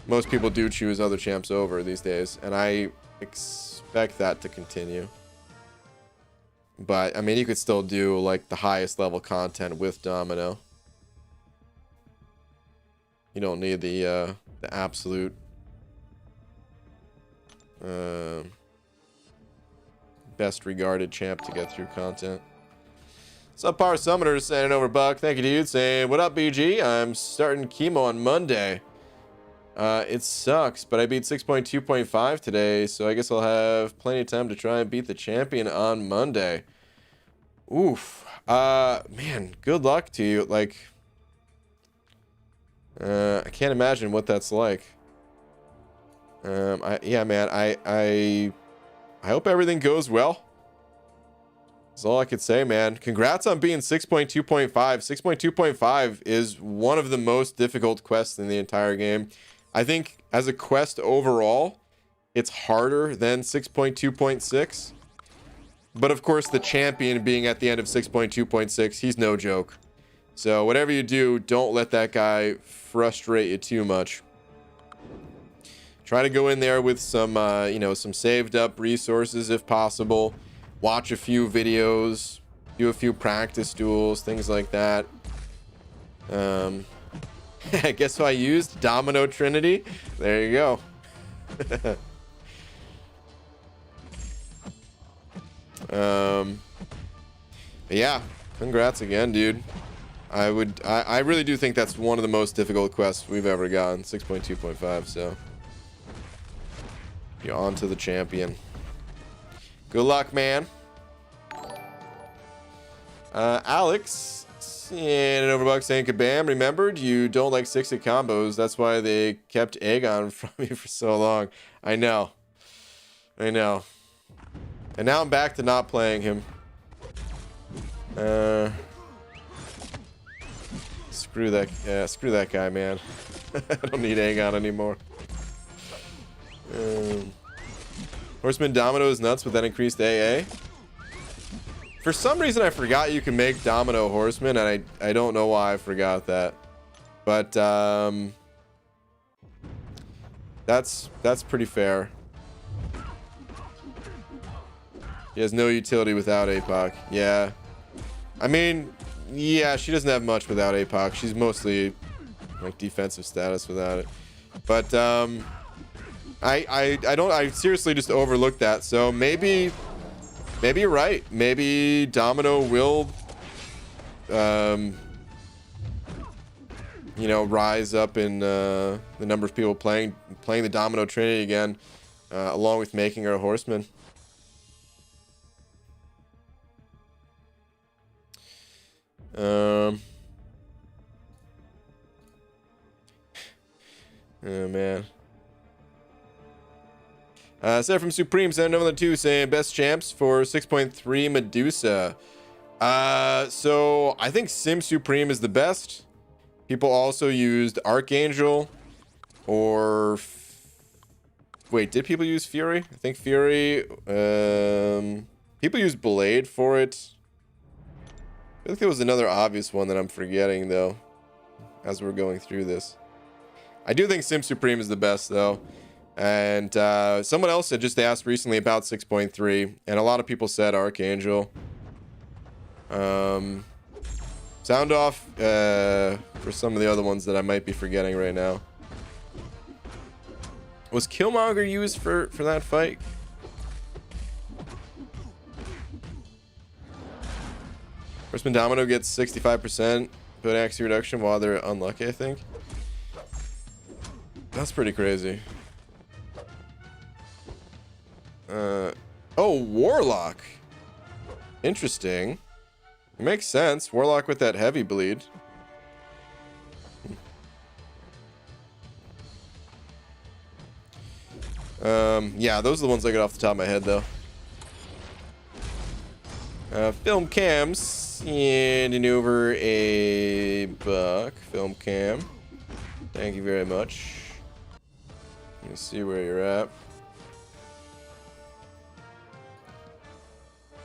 most people do choose other champs over these days, and I expect that to continue. But I mean, you could still do like the highest level content with Domino. You don't need the absolute best regarded champ to get through content. Subpar Summoners sending over buck. Thank you, dude. Saying, what up, BG? I'm starting chemo on Monday. It sucks, but I beat 6.2.5 today, so I guess I'll have plenty of time to try and beat the champion on Monday. Oof. Man, good luck to you. Like, I can't imagine what that's like. Yeah, man, I hope everything goes well. That's all I could say, man. Congrats on being 6.2.5. 6.2.5 is one of the most difficult quests in the entire game. I think as a quest overall, it's harder than 6.2.6. But of course, the champion being at the end of 6.2.6, he's no joke. So whatever you do, don't let that guy frustrate you too much. Try to go in there with some, you know, some saved up resources if possible. Watch a few videos, do a few practice duels, things like that. Guess who I used? Domino Trinity. There you go. Yeah, congrats again, dude. I really do think that's one of the most difficult quests we've ever gotten, 6.2.5. So you're on to the champion. Good luck, man. Alex and an overbuck saying kabam, remembered you don't like 6-hit combos. That's why they kept Aegon from you for so long. I know. I know. And now I'm back to not playing him. Screw that guy, man. I don't need Aegon anymore. Horseman Domino is nuts with that increased AA. For some reason, I forgot you can make Domino Horseman, and I don't know why I forgot that. But that's pretty fair. He has no utility without APOC. Yeah. I mean, yeah, she doesn't have much without APOC. She's mostly like defensive status without it. But I seriously just overlooked that. So maybe you're right. Maybe Domino will you know, rise up in the number of people playing the Domino Trinity again, along with making her a horseman. Oh man. Sarah from Supreme sent another 2 saying best champs for 6.3 Medusa. So I think Sim Supreme is the best. People also used Archangel or wait, did people use Fury? I think Fury. People used Blade for it. I think there was another obvious one that I'm forgetting though, as we're going through this. I do think Sim Supreme is the best though. And someone else had just asked recently about 6.3, and a lot of people said Archangel. Sound off for some of the other ones that I might be forgetting right now. Was Killmonger used for that fight? Horseman Domino gets 65% but accuracy reduction while they're unlucky, I think. That's pretty crazy. Oh, Warlock. Interesting. Makes sense. Warlock with that heavy bleed. Yeah, those are the ones I get off the top of my head, though. Film cams. Handing over a buck. Film cam. Thank you very much. Let me see where you're at.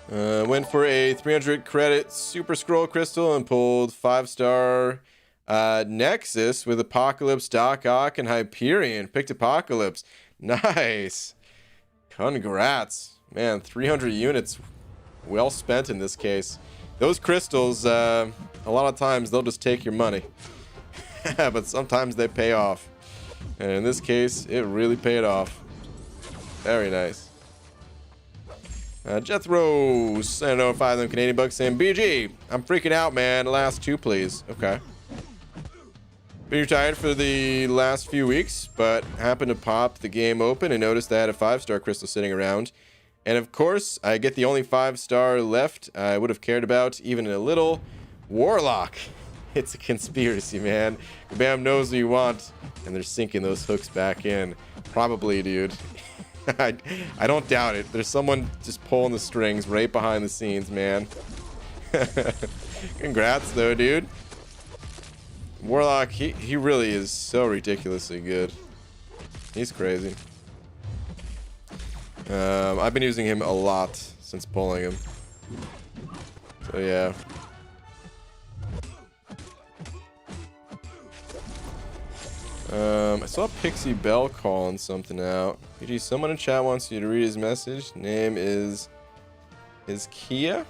Went for a 300 credit Super Skrull Crystal and pulled 5-star Nexus with Apocalypse, Doc Ock, and Hyperion. Picked Apocalypse. Nice. Congrats. Man, 300 units. Well spent in this case. Those crystals, a lot of times they'll just take your money. But sometimes they pay off. And in this case, it really paid off. Very nice. Jethro, I don't know, 5 of them Canadian bucks saying, BG, I'm freaking out, man. Last 2, please. Okay. Been retired for the last few weeks, but happened to pop the game open and noticed I had a 5-star crystal sitting around. And of course, I get the only 5-star left I would have cared about, even a little. Warlock. It's a conspiracy, man. Bam knows what you want, and they're sinking those hooks back in. Probably, dude. I don't doubt it. There's someone just pulling the strings right behind the scenes, man. Congrats, though, dude. Warlock, he really is so ridiculously good. He's crazy. I've been using him a lot since pulling him. So, yeah. I saw Pixie Bell calling something out. PG, someone in chat wants you to read his message. Name is Kia.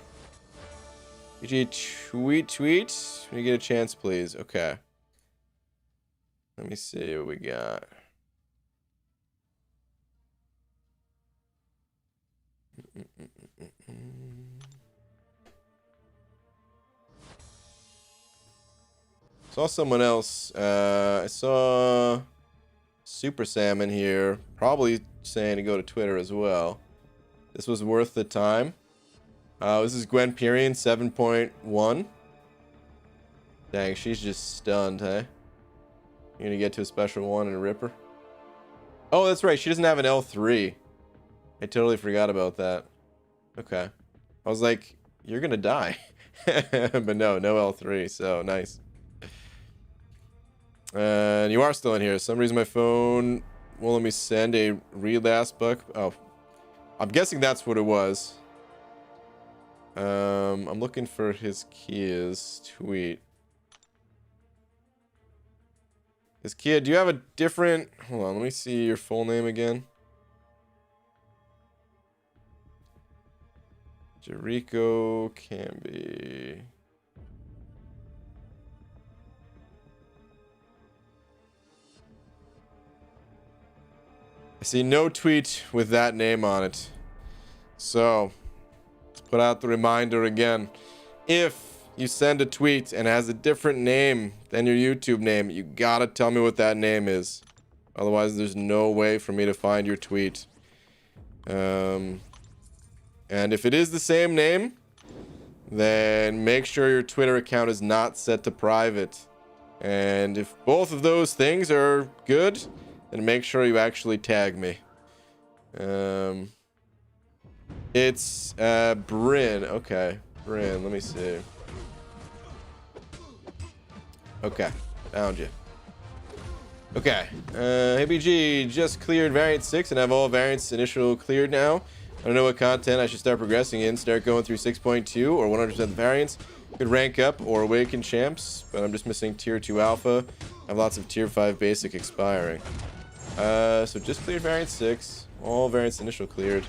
PG, tweet. When you get a chance, please. Okay. Let me see what we got. Saw someone else. I saw Super Salmon here, probably saying to go to Twitter as well. This was worth the time. This is Gwen Perian 7.1. Dang, she's just stunned, hey? You're gonna get to a special one and rip her? Oh, that's right. She doesn't have an L3. I totally forgot about that. Okay. I was like, you're gonna die. But no L3, so nice. And you are still in here. For some reason my phone won't let me send a read last book. Oh, I'm guessing that's what it was. I'm looking for his Kia's tweet. His Kia, do you have a different... Hold on, let me see your full name again. Jericho Camby. I see no tweet with that name on it. So, let's put out the reminder again. If you send a tweet and it has a different name than your YouTube name, you gotta tell me what that name is. Otherwise, there's no way for me to find your tweet. And if it is the same name, then make sure your Twitter account is not set to private. And if both of those things are good, then make sure you actually tag me. It's Bryn. Okay, Bryn, let me see. Okay, found you. Okay, ABG just cleared variant 6 and have all variants initial cleared now. I don't know what content I should start progressing in. Start going through 6.2 or 100% variants. Could rank up or awaken champs, but I'm just missing tier 2 alpha. I have lots of tier 5 basic expiring. So just cleared variant 6. All variants initial cleared.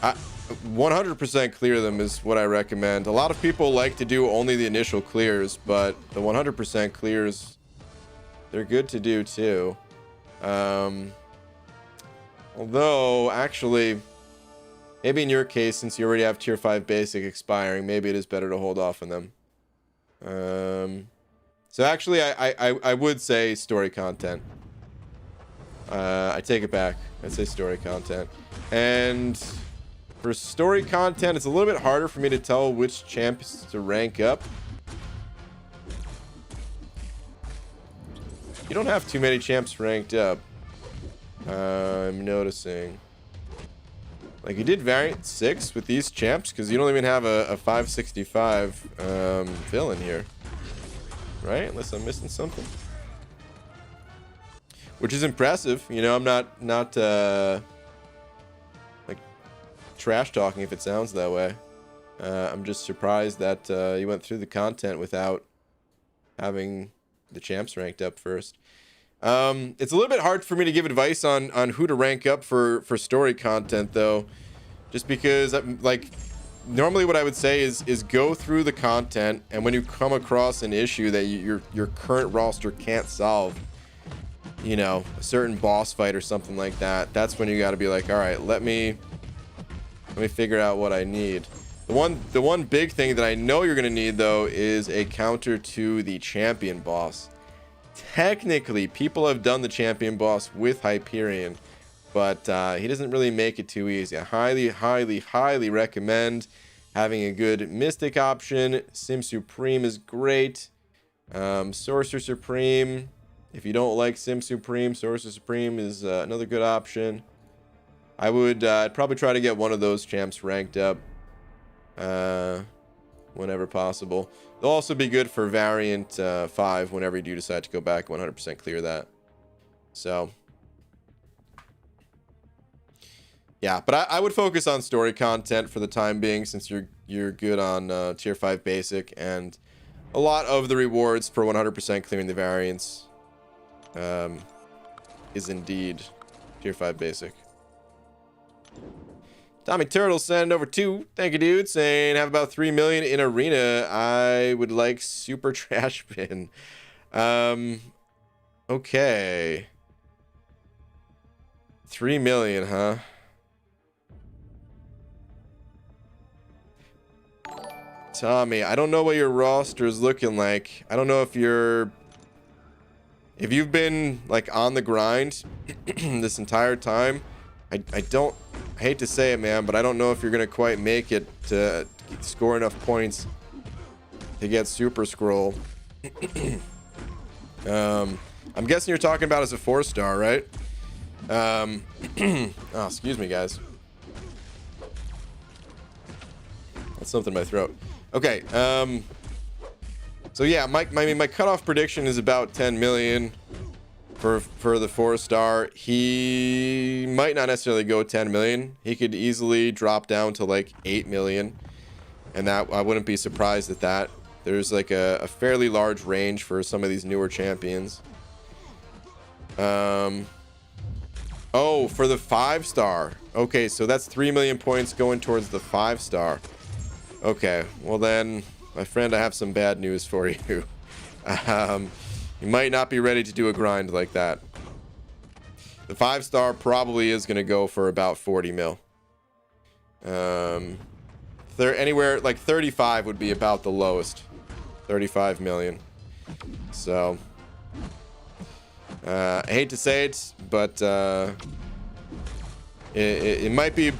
100% clear them is what I recommend. A lot of people like to do only the initial clears, but the 100% clears, they're good to do too. Although, actually, maybe in your case, since you already have tier 5 basic expiring, maybe it is better to hold off on them. So actually, I would say story content. I take it back. I'd say story content. And for story content, it's a little bit harder for me to tell which champs to rank up. You don't have too many champs ranked up. I'm noticing. Like, you did variant 6 with these champs because you don't even have a 565 villain here. Right? Unless I'm missing something. Which is impressive. You know, I'm not like trash talking if it sounds that way. I'm just surprised that you went through the content without having the champs ranked up first. It's a little bit hard for me to give advice on who to rank up for story content, though, just because like normally what I would say is go through the content, and when you come across an issue that your current roster can't solve, you know, a certain boss fight or something like that, that's when you got to be like, all right, let me figure out what I need. The one big thing that I know you're gonna need, though, is a counter to the champion boss. Technically, people have done the champion boss with Hyperion, but he doesn't really make it too easy. I highly recommend having a good Mystic option. Sim Supreme is great. Sorcerer Supreme. If you don't like Sim Supreme, Sorcerer Supreme is another good option. I'd probably try to get one of those champs ranked up whenever possible. They'll also be good for Variant 5 whenever you do decide to go back 100% clear that. So, yeah, but I would focus on story content for the time being, since you're good on tier 5 basic, and a lot of the rewards for 100% clearing the variants is indeed tier 5 basic. Tommy Turtle sent over 2. Thank you, dude. Saying have about 3 million in arena. I would like super trash bin. Okay. 3 million, huh? Tommy, I don't know what your roster is looking like. I don't know if you've been like on the grind this entire time. I hate to say it, man, but I don't know if you're gonna quite make it to score enough points to get Super Skrull. I'm guessing you're talking about as a 4-star, right? Oh, excuse me, guys. That's something in my throat. Okay. So yeah, my cutoff prediction is about 10 million for the 4-star. He might not necessarily go 10 million. He could easily drop down to like 8 million, and that I wouldn't be surprised at that. There's like a fairly large range for some of these newer champions. Oh, for the 5-star. Okay, so that's 3 million points going towards the 5-star. Okay, well then, my friend, I have some bad news for you. You might not be ready to do a grind like that. The 5-star probably is going to go for about 40 mil. Anywhere like 35 would be about the lowest. 35 million. So, I hate to say it, but it might be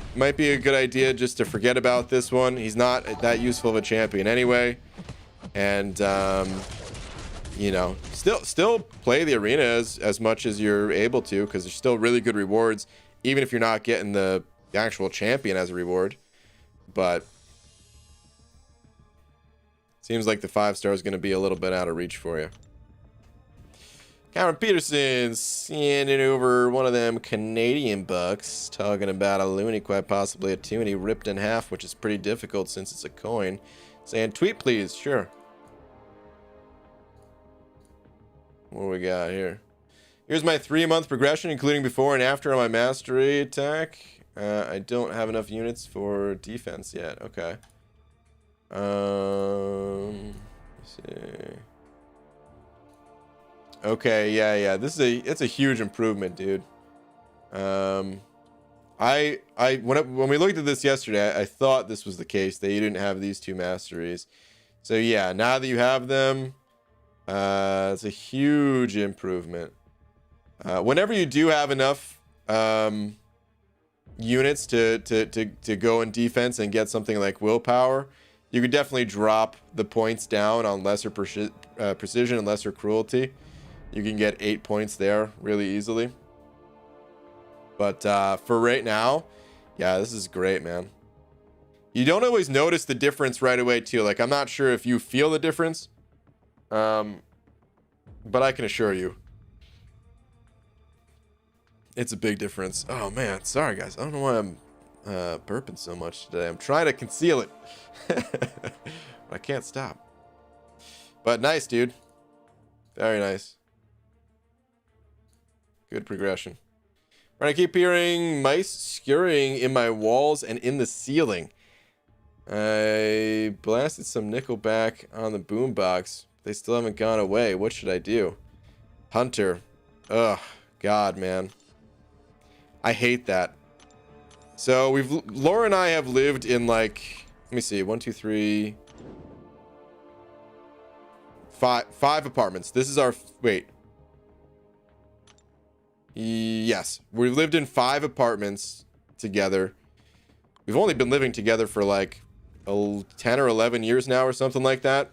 a good idea just to forget about this one. He's not that useful of a champion anyway, and you know, still play the arena as much as you're able to, because there's still really good rewards, even if you're not getting the actual champion as a reward. But seems like the 5-star is going to be a little bit out of reach for you. Cameron Peterson sending over one of them Canadian bucks, talking about a loony, quite possibly a toonie, ripped in half, which is pretty difficult since it's a coin. Saying tweet please. Sure. What we got here? Here's my 3-month progression, including before and after on my mastery attack. I don't have enough units for defense yet. Okay. Let's see. Okay, yeah. It's a huge improvement, dude. When we looked at this yesterday, I thought this was the case, that you didn't have these 2 masteries. So yeah, now that you have them, it's a huge improvement. Whenever you do have enough units to go in defense and get something like willpower, you could definitely drop the points down on lesser precision and lesser cruelty. You can get 8 points there really easily. But for right now, yeah, this is great, man. You don't always notice the difference right away too. Like, I'm not sure if you feel the difference, but I can assure you it's a big difference. Oh man, sorry guys, I don't know why I'm burping so much today. I'm trying to conceal it. But I can't stop. But nice, dude. Very nice. Good progression. Right, I keep hearing mice scurrying in my walls and in the ceiling. I blasted some Nickelback on the boombox. They still haven't gone away. What should I do? Hunter. Ugh, God, man. I hate that. So Laura and I have lived in like, let me see, 1, 2, 3, 5 apartments. This is our, wait. Yes, we've lived in 5 apartments together. We've only been living together for like 10 or 11 years now or something like that.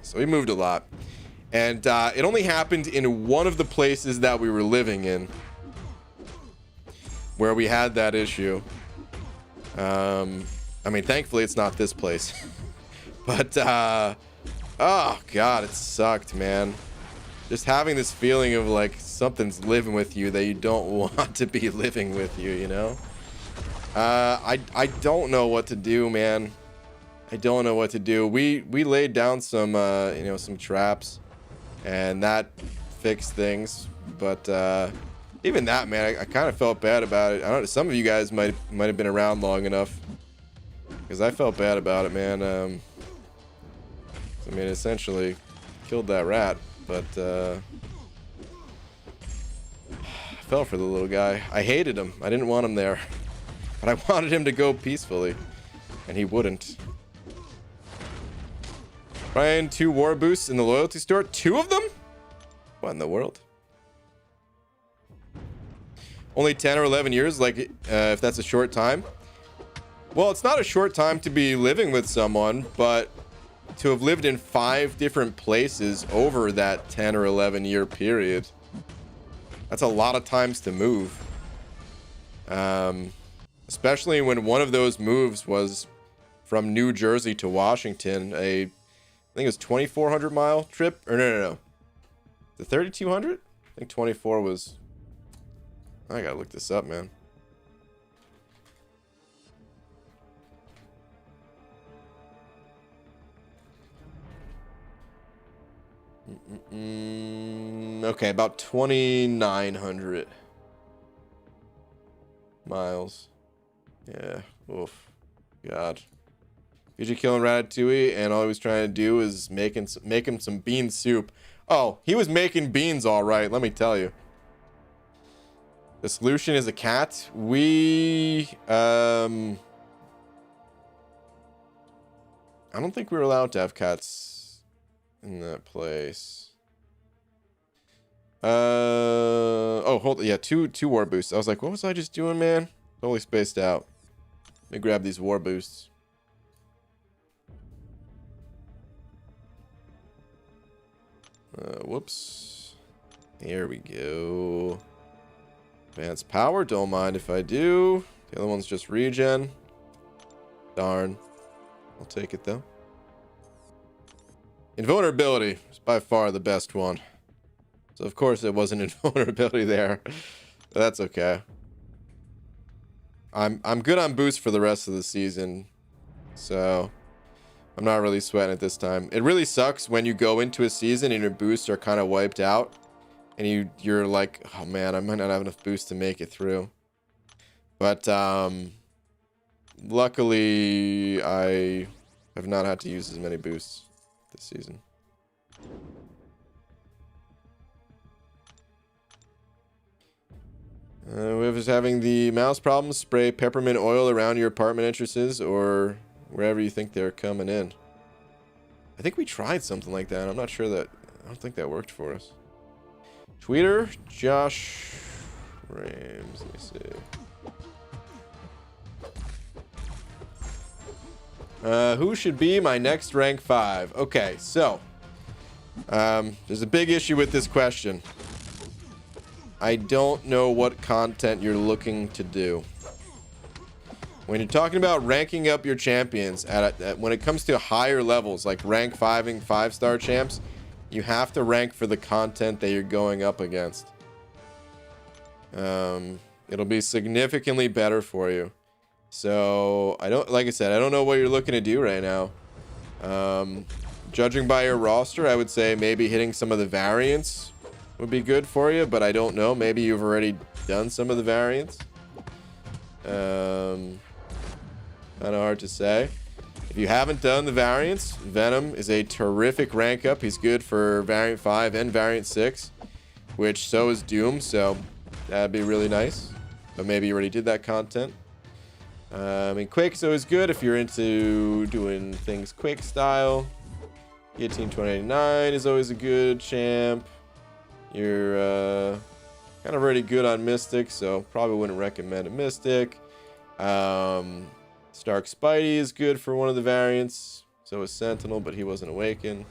So we moved a lot. And it only happened in one of the places that we were living in where we had that issue. I mean, thankfully it's not this place. But, oh God, it sucked, man. Just having this feeling of like something's living with you that you don't want to be living with you, you know? I don't know what to do, man. I don't know what to do. We laid down some, you know, some traps, and that fixed things. But even that, man, I kind of felt bad about it. I don't know. Some of you guys might have been around long enough, because I felt bad about it, man. I mean, essentially killed that rat, but I fell for the little guy. I hated him. I didn't want him there, but I wanted him to go peacefully, and he wouldn't. Brian, 2 war boosts in the loyalty store. 2 of them? What in the world? Only 10 or 11 years, like, if that's a short time. Well, it's not a short time to be living with someone, but to have lived in 5 different places over that 10 or 11 year period, that's a lot of times to move. Especially when one of those moves was from New Jersey to Washington, I think it was 2,400 mile trip, or no. The 3,200? I think 24 was, I gotta look this up, man. Okay, about 2,900 miles. Yeah, oof. God. Future killing Ratatouille, and all he was trying to do is make him some bean soup. Oh, he was making beans all right, let me tell you. The solution is a cat. I don't think we were allowed to have cats in that place. Oh, hold, yeah, two war boosts. I was like, what was I just doing, man? Totally spaced out. Let me grab these war boosts. Whoops. Here we go. Advanced power, don't mind if I do. The other one's just regen. Darn. I'll take it though. Invulnerability is by far the best one. So of course it wasn't invulnerability there. But that's okay. I'm good on boost for the rest of the season. So I'm not really sweating it this time. It really sucks when you go into a season and your boosts are kind of wiped out. And you're like, oh man, I might not have enough boost to make it through. But luckily, I have not had to use as many boosts this season. Whoever's having the mouse problems, spray peppermint oil around your apartment entrances or wherever you think they're coming in. I think we tried something like that. I'm not sure that, I don't think that worked for us. Tweeter, Josh Rams, let me see. Who should be my next rank 5? Okay, so there's a big issue with this question. I don't know what content you're looking to do. When you're talking about ranking up your champions when it comes to higher levels like rank 5ing 5-star champs, you have to rank for the content that you're going up against. It'll be significantly better for you. So like I said, I don't know what you're looking to do right now. Judging by your roster, I would say maybe hitting some of the variants would be good for you, but I don't know. Maybe you've already done some of the variants. Kind of hard to say. If you haven't done the variants, Venom is a terrific rank up. He's good for variant 5 and variant 6, which so is Doom, so that'd be really nice. But maybe you already did that content. I mean, Quake's always good if you're into doing things Quake style. Guillotine 2089 is always a good champ. Your kind of already good on Mystic, so probably wouldn't recommend a Mystic. Stark Spidey is good for one of the variants. So is Sentinel, but he wasn't awakened.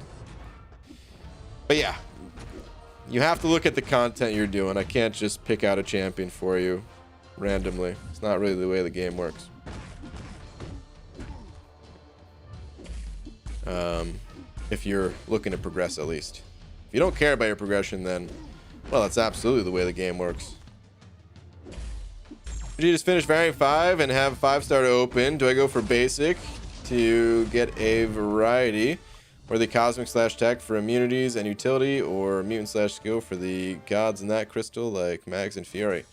But yeah, you have to look at the content you're doing. I can't just pick out a champion for you randomly. It's not really the way the game works. If you're looking to progress, at least. If you don't care about your progression, then, well, that's absolutely the way the game works. Did you just finish variant 5 and have 5-star to open? Do I go for basic to get a variety, or the cosmic / tech for immunities and utility, or mutant / skill for the gods in that crystal like Mags and Fury?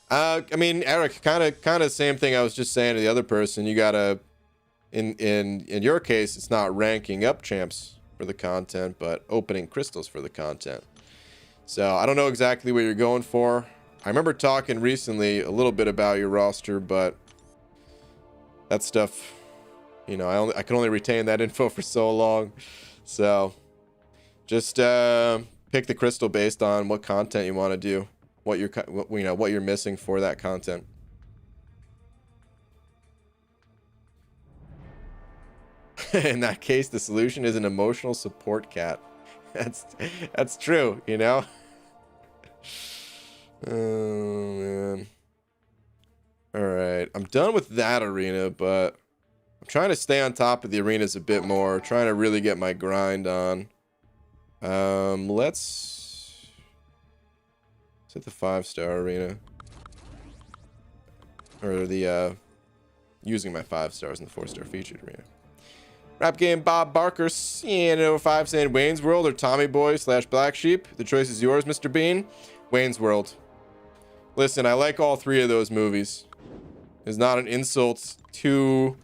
I mean, Eric, kind of same thing I was just saying to the other person. You gotta, in your case, it's not ranking up champs for the content, but opening crystals for the content. So I don't know exactly what you're going for. I remember talking recently a little bit about your roster, but that stuff, you know, I can only retain that info for so long. So just pick the crystal based on what content you want to do, what you're missing for that content. In that case, the solution is an emotional support cat. That's true, you know. Oh man. All right, I'm done with that arena, but I'm trying to stay on top of the arenas a bit more, trying to really get my grind on. Let's hit the 5-star arena, or the using my 5 stars in the 4-star featured arena. Rap game Bob Barker, CN05 saying Wayne's World or Tommy Boy / Black Sheep. The choice is yours, Mr. Bean. Wayne's World. Listen, I like all 3 of those movies. It's not an insult to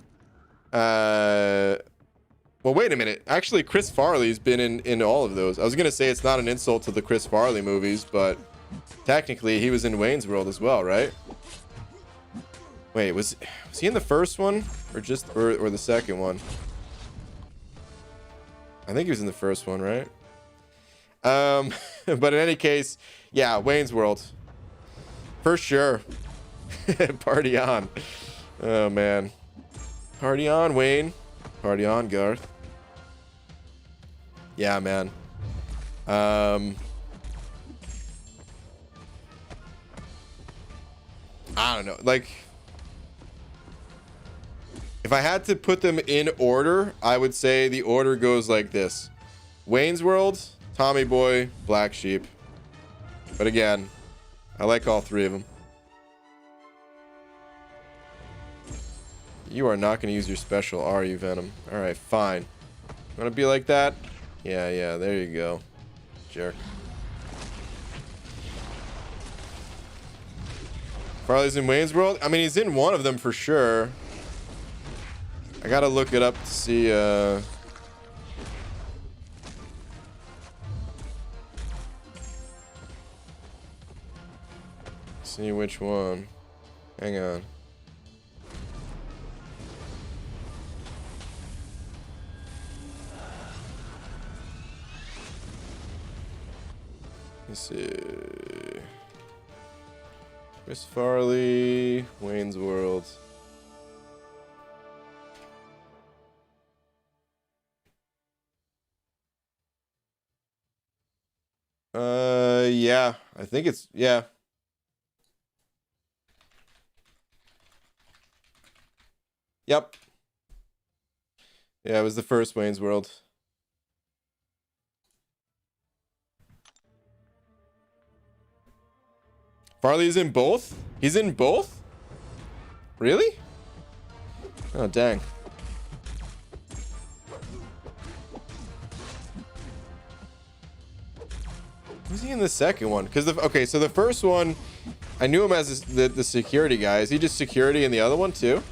well, wait a minute. Actually, Chris Farley's been in all of those. I was gonna say it's not an insult to the Chris Farley movies, but technically he was in Wayne's World as well, right? Wait, was he in the first one or or the second one? I think he was in the first one, right? But in any case, yeah, Wayne's World. For sure. Party on. Oh, man. Party on, Wayne. Party on, Garth. Yeah, man. I don't know. Like, if I had to put them in order, I would say the order goes like this: Wayne's World, Tommy Boy, Black Sheep. But again, I like all 3 of them. You are not going to use your special, are you, Venom? All right, fine. Want to be like that? Yeah, there you go. Jerk. Farley's in Wayne's World? I mean, he's in one of them for sure. I gotta look it up to see, see which one. Hang on. Let's see. Chris Farley, Wayne's World. Yeah, I think it's, yeah. Yep. Yeah, it was the first Wayne's World. Farley's in both? He's in both? Really? Oh, dang. Was he in the second one? Because okay, so the first one, I knew him as the security guy. Is he just security in the other one too?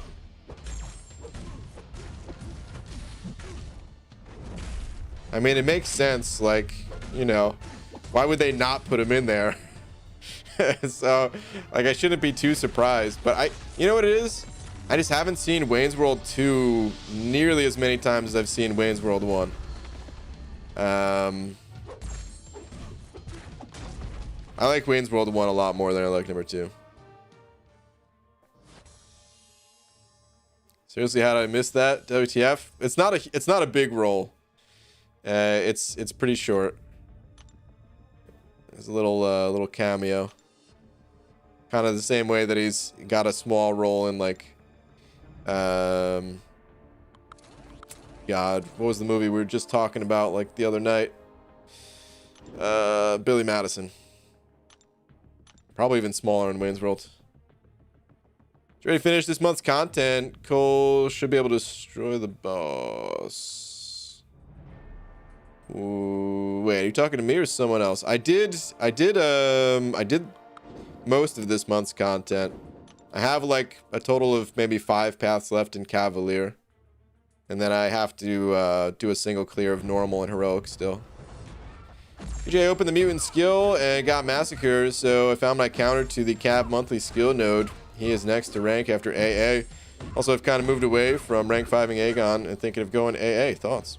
I mean, it makes sense. Like, you know, why would they not put him in there? So, like, I shouldn't be too surprised. But you know what it is? I just haven't seen Wayne's World 2 nearly as many times as I've seen Wayne's World 1. I like Wayne's World 1 a lot more than I like number 2. Seriously, how did I miss that? WTF? It's not a big role. It's pretty short. There's a little cameo. Kind of the same way that he's got a small role in like God, what was the movie we were just talking about like the other night? Billy Madison. Probably even smaller in Wayne's World. Ready to finish this month's content. Cole should be able to destroy the boss. Ooh, wait, are you talking to me or someone else? I did most of this month's content. I have like a total of maybe 5 paths left in Cavalier. And then I have to do a single clear of normal and heroic still. PJ opened the mutant skill and got Masacre, so I found my counter to the Cav monthly skill node. He is next to rank after AA. Also, I've kind of moved away from rank 5ing Aegon and thinking of going AA. Thoughts?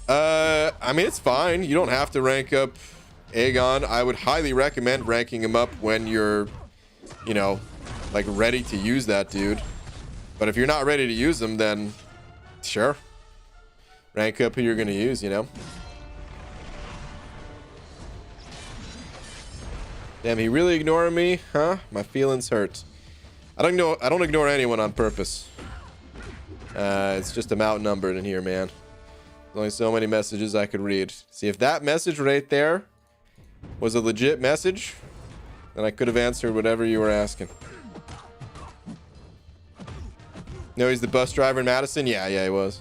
I mean, it's fine. You don't have to rank up Aegon. I would highly recommend ranking him up when you're, you know, like ready to use that dude. But if you're not ready to use him, then sure. Rank up who you're going to use, you know? Damn, he really ignoring me, huh? My feelings hurt. I don't ignore anyone on purpose. It's just I'm outnumbered in here, man. There's only so many messages I could read. See, if that message right there was a legit message, then I could have answered whatever you were asking. No, he's the bus driver in Madison? Yeah, he was.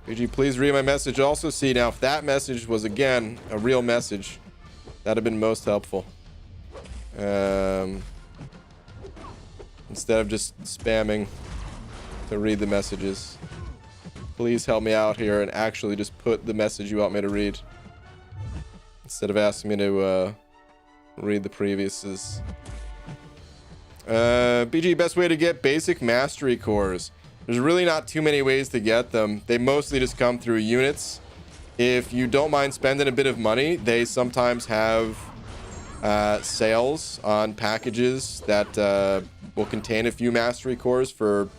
Could you please read my message also? See, now if that message was, again, a real message, that'd have been most helpful. Instead of just spamming to read the messages. Please help me out here and actually just put the message you want me to read. Instead of asking me to read the previous's. BG, best way to get basic mastery cores. There's really not too many ways to get them. They mostly just come through units. If you don't mind spending a bit of money, they sometimes have sales on packages that will contain a few mastery cores for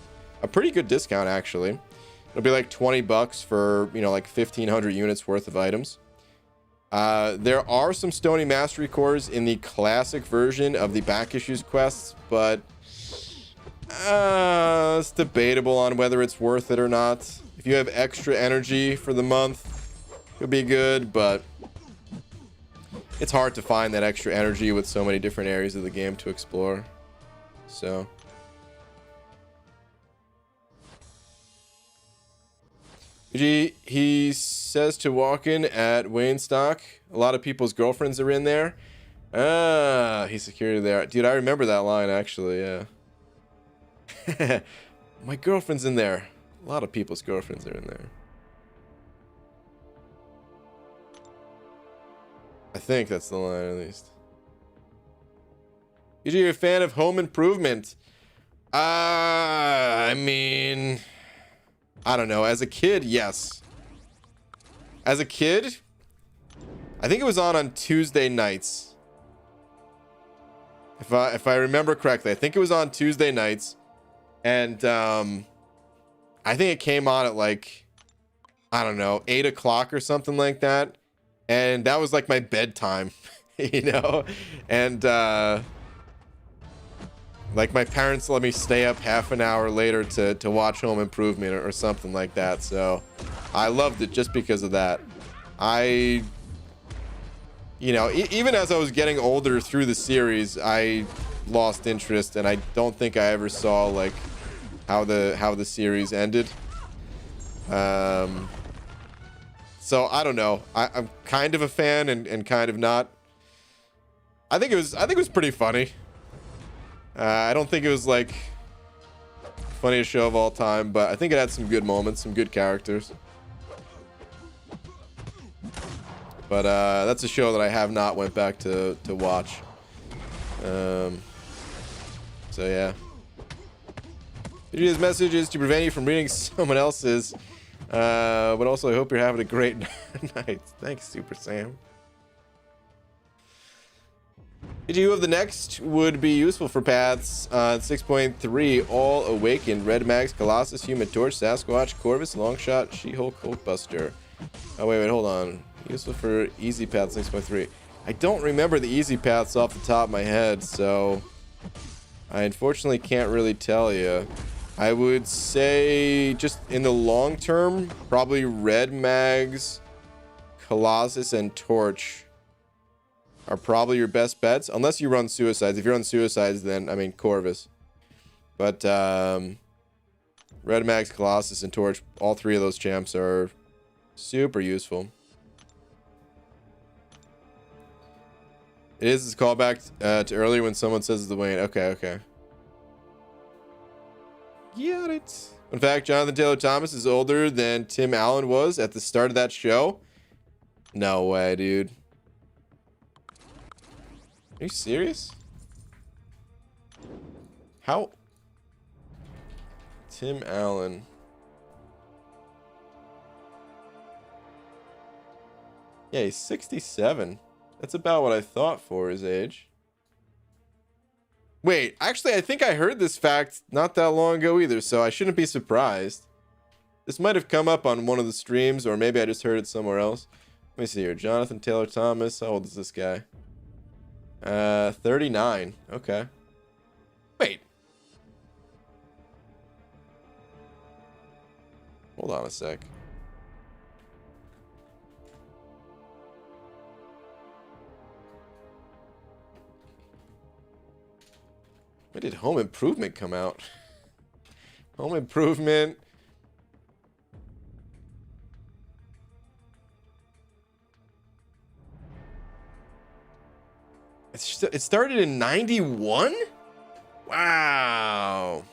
a pretty good discount, actually. It'll be like 20 bucks for, you know, like 1,500 units worth of items. There are some Stony Mastery cores in the classic version of the back issues quests, but it's debatable on whether it's worth it or not. If you have extra energy for the month, it'll be good, but it's hard to find that extra energy with so many different areas of the game to explore. So he says to walk in at Waynestock. A lot of people's girlfriends are in there. He's security there. Dude, I remember that line, actually, yeah. My girlfriend's in there. A lot of people's girlfriends are in there. I think that's the line, at least. You're a fan of Home Improvement? I mean, I don't know. As a kid, yes. As a kid, I think it was on Tuesday nights. If I remember correctly, I think it was on Tuesday nights, and I think it came on at like, I don't know, 8 o'clock or something like that, and that was like my bedtime, you know, and like my parents let me stay up half an hour later to watch Home Improvement or something like that. So I loved it just because of that. You know, even as I was getting older through the series, I lost interest, and I don't think I ever saw like how the series ended. So I don't know. I'm kind of a fan and kind of not. I think it was pretty funny. I don't think it was like funniest show of all time, but I think it had some good moments, some good characters. But that's a show that I have not went back to watch. So yeah. His message is to prevent you from reading someone else's. But also, I hope you're having a great night. Thanks, Super Sam. GGU of the next would be useful for paths. 6.3, All Awakened, Red Mags, Colossus, Human Torch, Sasquatch, Corvus, Longshot, She-Hulk, Hulkbuster. Oh, wait, hold on. Useful for easy path 6.3. I don't remember the easy paths off the top of my head, so I unfortunately can't really tell you. I would say just in the long term, probably Red Mags, Colossus, and Torch are probably your best bets, unless you run Suicides. If you run Suicides, then, I mean, Corvus. But, Red Mags, Colossus, and Torch, all three of those champs are super useful. It is a callback to earlier when someone says the Wayne. Okay, okay. Got it. In fact, Jonathan Taylor Thomas is older than Tim Allen was at the start of that show. No way, dude. Are you serious? How? Tim Allen. Yeah, he's 67. That's about what I thought for his age. Wait, actually, I think I heard this fact not that long ago either, so I shouldn't be surprised. This might have come up on one of the streams, or maybe I just heard it somewhere else. Let me see here. Jonathan Taylor Thomas. How old is this guy? 39. Okay. Wait. Hold on a sec. When did Home Improvement come out? Home Improvement. It started in 91? Wow.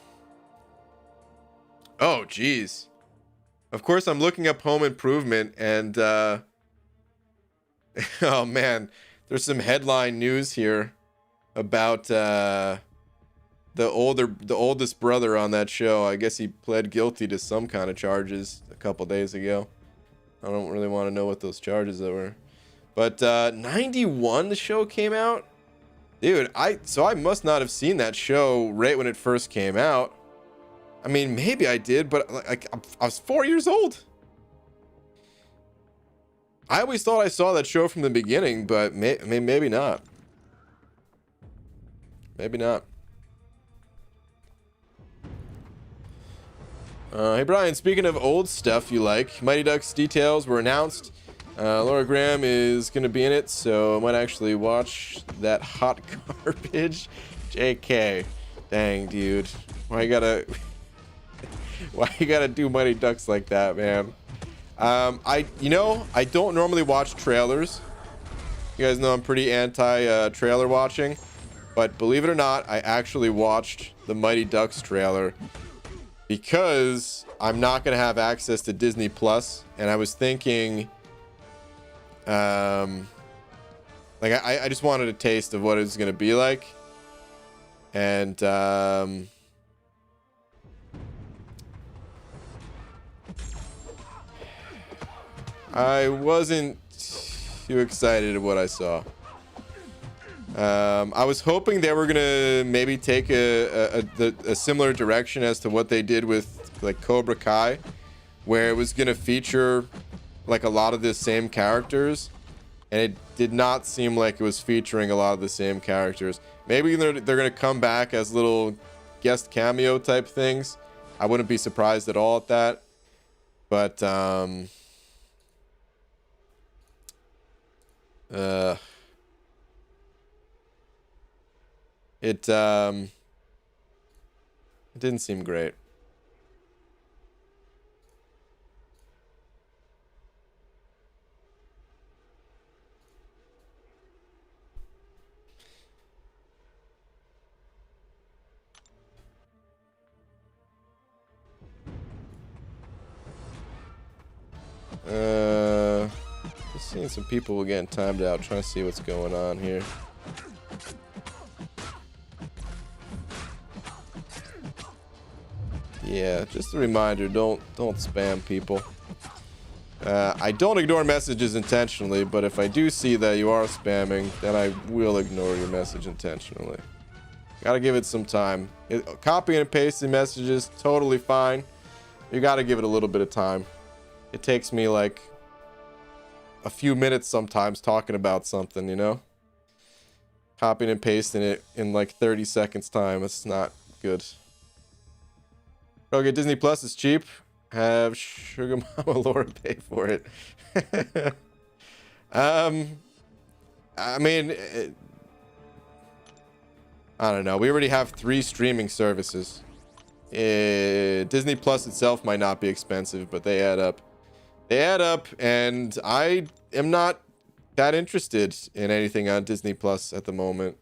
Oh, geez. Of course, I'm looking up Home Improvement, and oh man, there's some headline news here about the oldest brother on that show. I guess he pled guilty to some kind of charges a couple days ago. I don't really want to know what those charges were. But 91 the show came out? Dude, so I must not have seen that show right when it first came out. I mean, maybe I did, but like I was 4 years old. I always thought I saw that show from the beginning, but maybe not. Maybe not. Hey Brian, speaking of old stuff you like, Mighty Ducks details were announced. Laura Graham is going to be in it, so I might actually watch that hot garbage. JK. Dang, dude. Why you gotta do Mighty Ducks like that, man? I don't normally watch trailers. You guys know I'm pretty anti trailer watching, but believe it or not, I actually watched the Mighty Ducks trailer because I'm not going to have access to Disney Plus, and I was thinking like I just wanted a taste of what it's going to be like. And I wasn't too excited at what I saw. I was hoping they were gonna maybe take a similar direction as to what they did with like Cobra Kai, where it was gonna feature like a lot of the same characters, and it did not seem like it was featuring a lot of the same characters. Maybe they're gonna come back as little guest cameo type things. I wouldn't be surprised at all at that. But it didn't seem great. Just seeing some people getting timed out, trying to see what's going on here. Yeah, just a reminder, don't spam people. I don't ignore messages intentionally, but if I do see that you are spamming, then I will ignore your message intentionally. Gotta give it some time. Copying and pasting messages, totally fine. You gotta give it a little bit of time. It takes me like a few minutes sometimes talking about something, you know? Copying and pasting it in like 30 seconds time, it's not good. Okay, Disney Plus is cheap. Have Sugar Mama Laura pay for it. I mean, I don't know. We already have 3 streaming services. Disney Plus itself might not be expensive, but they add up. They add up, and I am not that interested in anything on Disney Plus at the moment.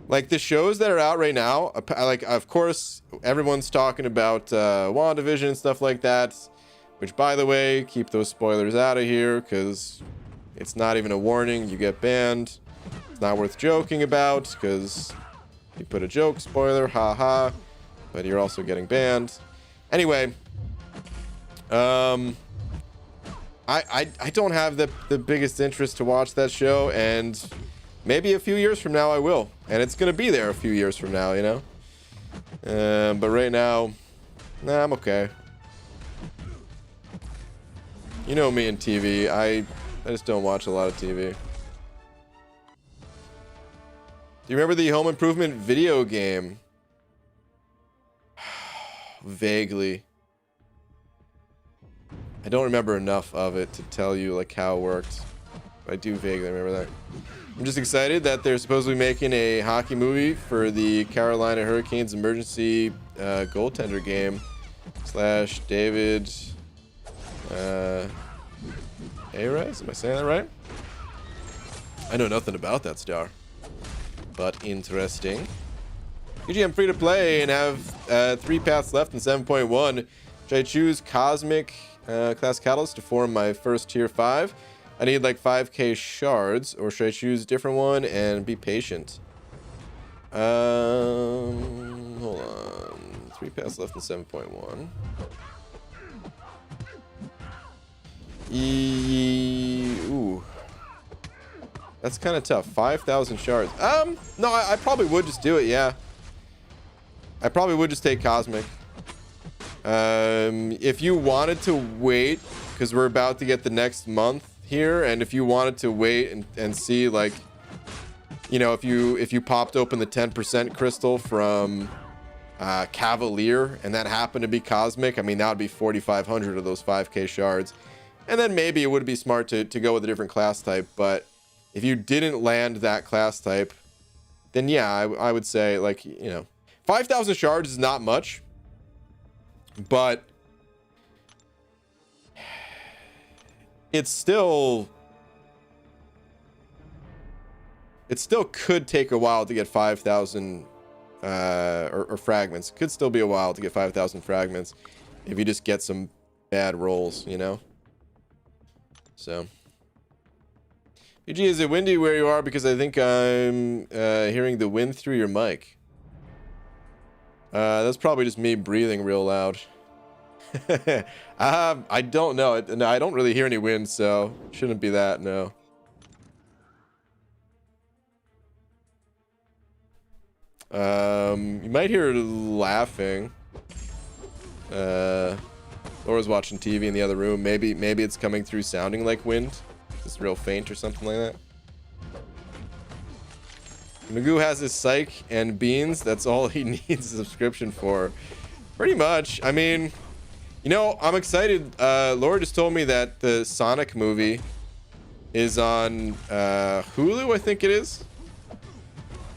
Like the shows that are out right now, like of course everyone's talking about WandaVision and stuff like that, which by the way, keep those spoilers out of here because it's not even a warning. You get banned. It's not worth joking about because you put a joke spoiler, haha, but you're also getting banned. Anyway, I don't have the biggest interest to watch that show, and maybe a few years from now I will, and it's gonna be there a few years from now, you know. But right now, nah, I'm okay. You know me and TV. I just don't watch a lot of TV. Do you remember the Home Improvement video game? Vaguely. I don't remember enough of it to tell you like how it worked. But I do vaguely remember that. I'm just excited that they're supposedly making a hockey movie for the Carolina Hurricanes emergency goaltender game / David Ayres. Am I saying that right? I know nothing about that star, but interesting. UG, I'm free to play and have 3 paths left in 7.1. Should I choose Cosmic Class Catalyst to form my first tier 5? I need like 5k shards, or should I choose a different one and be patient? Hold on. 3 paths left in 7.1. Ooh. That's kind of tough. 5,000 shards. No, I probably would just do it, yeah. I probably would just take Cosmic. If you wanted to wait, because we're about to get the next month here, and if you wanted to wait and see, like, you know, if you popped open the 10% crystal from Cavalier and that happened to be Cosmic, I mean, that would be 4,500 of those 5k shards, and then maybe it would be smart to go with a different class type. But if you didn't land that class type, then yeah, I would say, like, you know, 5,000 shards is not much, but it still could take a while to get 5,000 or fragments. Could still be a while to get 5,000 fragments if you just get some bad rolls, you know. So UG, is it windy where you are? Because I think I'm hearing the wind through your mic. That's probably just me breathing real loud. I don't know. No, I don't really hear any wind, so it shouldn't be that, no. You might hear laughing. Laura's watching TV in the other room. Maybe it's coming through sounding like wind. It's real faint or something like that. Magoo has his psych and beans. That's all he needs a subscription for. Pretty much. I mean, you know, I'm excited. Laura just told me that the Sonic movie is on Hulu, I think it is.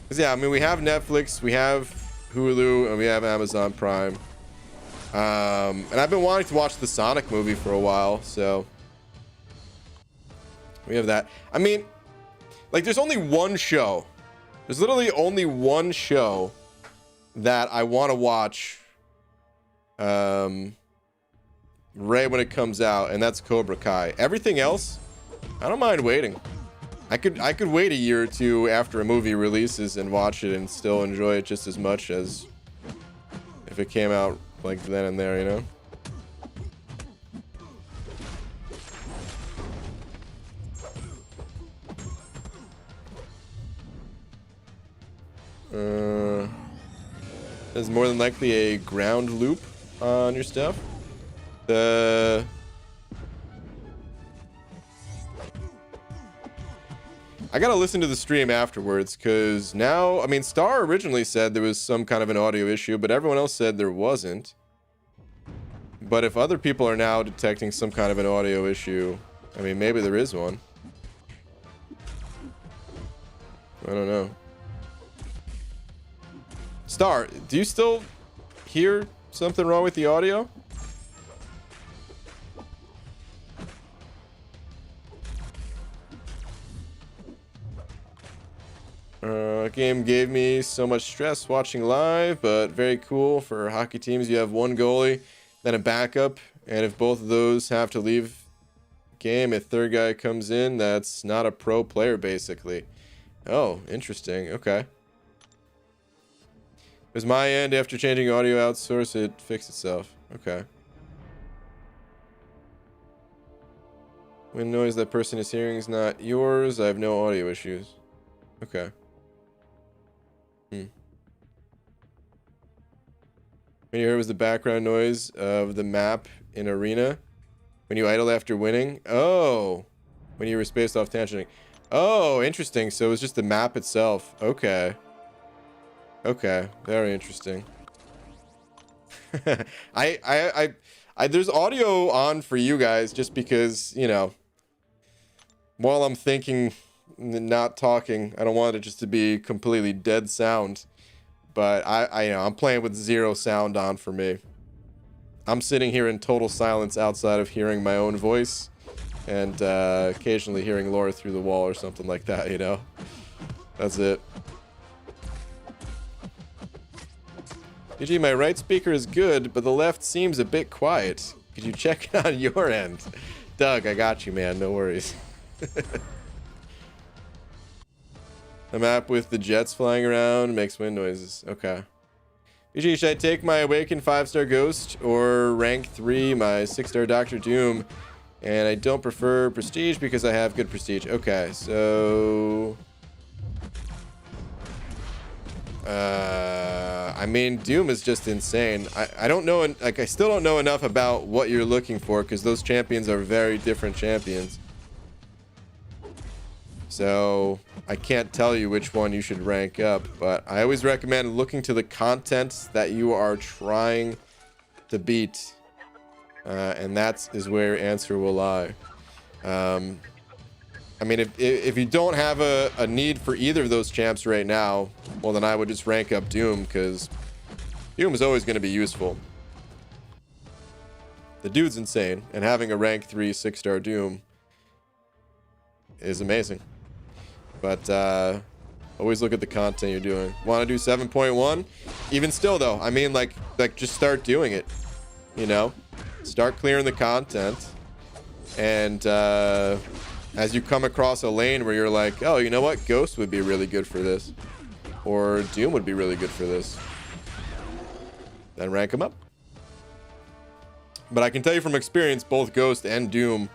Because, yeah, I mean, we have Netflix, we have Hulu, and we have Amazon Prime. And I've been wanting to watch the Sonic movie for a while, so we have that. I mean, like, there's only one show. There's literally only one show that I want to watch right when it comes out, and that's Cobra Kai. Everything else, I don't mind waiting. I could wait a year or two after a movie releases and watch it and still enjoy it just as much as if it came out like then and there, you know? There's more than likely a ground loop on your stuff. I gotta listen to the stream afterwards, because now, I mean, Star originally said there was some kind of an audio issue, but everyone else said there wasn't. But if other people are now detecting some kind of an audio issue, I mean, maybe there is one. I don't know. Star, do you still hear something wrong with the audio? Game gave me so much stress watching live, but very cool. For hockey teams, you have one goalie, then a backup, and if both of those have to leave game, a third guy comes in that's not a pro player, basically. Oh, interesting. Okay. It was my end. After changing audio outsource, it fixed itself. Okay. When noise that person is hearing is not yours, I have no audio issues. Okay. When you heard was the background noise of the map in Arena when you idled after winning. Oh, when you were spaced off tangenting. Oh, interesting. So it was just the map itself. Okay. Okay, very interesting. There's audio on for you guys just because, you know, while I'm thinking, not talking, I don't want it just to be completely dead sound. But you know, I'm playing with zero sound on for me. I'm sitting here in total silence outside of hearing my own voice and occasionally hearing Laura through the wall or something like that, you know? That's it. GG, my right speaker is good, but the left seems a bit quiet. Could you check it on your end? Doug, I got you, man. No worries. A map with the jets flying around makes wind noises. Okay. GG, should I take my Awakened 5-star Ghost or rank 3 my 6-star Doctor Doom? And I don't prefer Prestige because I have good Prestige. Okay, so... I mean, Doom is just insane. I don't know, like, I still don't know enough about what you're looking for because those champions are very different champions. So I can't tell you which one you should rank up, but I always recommend looking to the content that you are trying to beat, and that is where your answer will lie. I mean, if you don't have a need for either of those champs right now, well, then I would just rank up Doom, because Doom is always going to be useful. The dude's insane, and having a rank 3 6-star Doom is amazing. But always look at the content you're doing. Want to do 7.1? Even still, though, I mean, like just start doing it. You know, start clearing the content, and as you come across a lane where you're like, oh, you know what, Ghost would be really good for this, or Doom would be really good for this, then rank them up. But I can tell you from experience, both Ghost and Doom,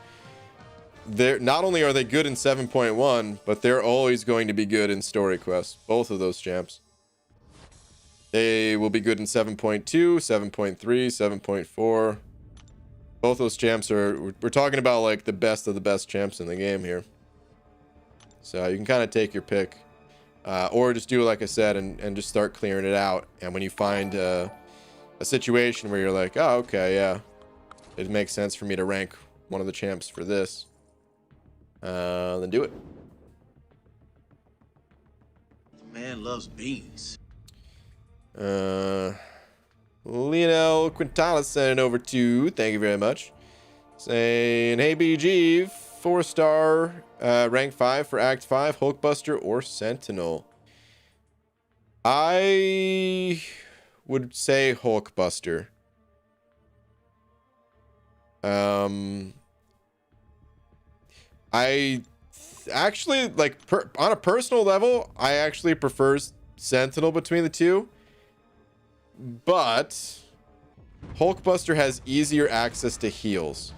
they're not only are they good in 7.1, but they're always going to be good in story quests. Both of those champs. They will be good in 7.2, 7.3, 7.4. Both those champs are, we're talking about like the best of the best champs in the game here. So you can kind of take your pick. Or just do like I said and just start clearing it out. And when you find a situation where you're like, oh, okay, yeah, it makes sense for me to rank one of the champs for this, then do it. The man loves beans. Lionel Quintalis sent it over to, thank you very much, saying, hey BG, 4-star, rank 5 for Act 5, Hulkbuster or Sentinel. I would say Hulkbuster. I actually, like, on a personal level, I actually prefer Sentinel between the two. But Hulkbuster has easier access to heals.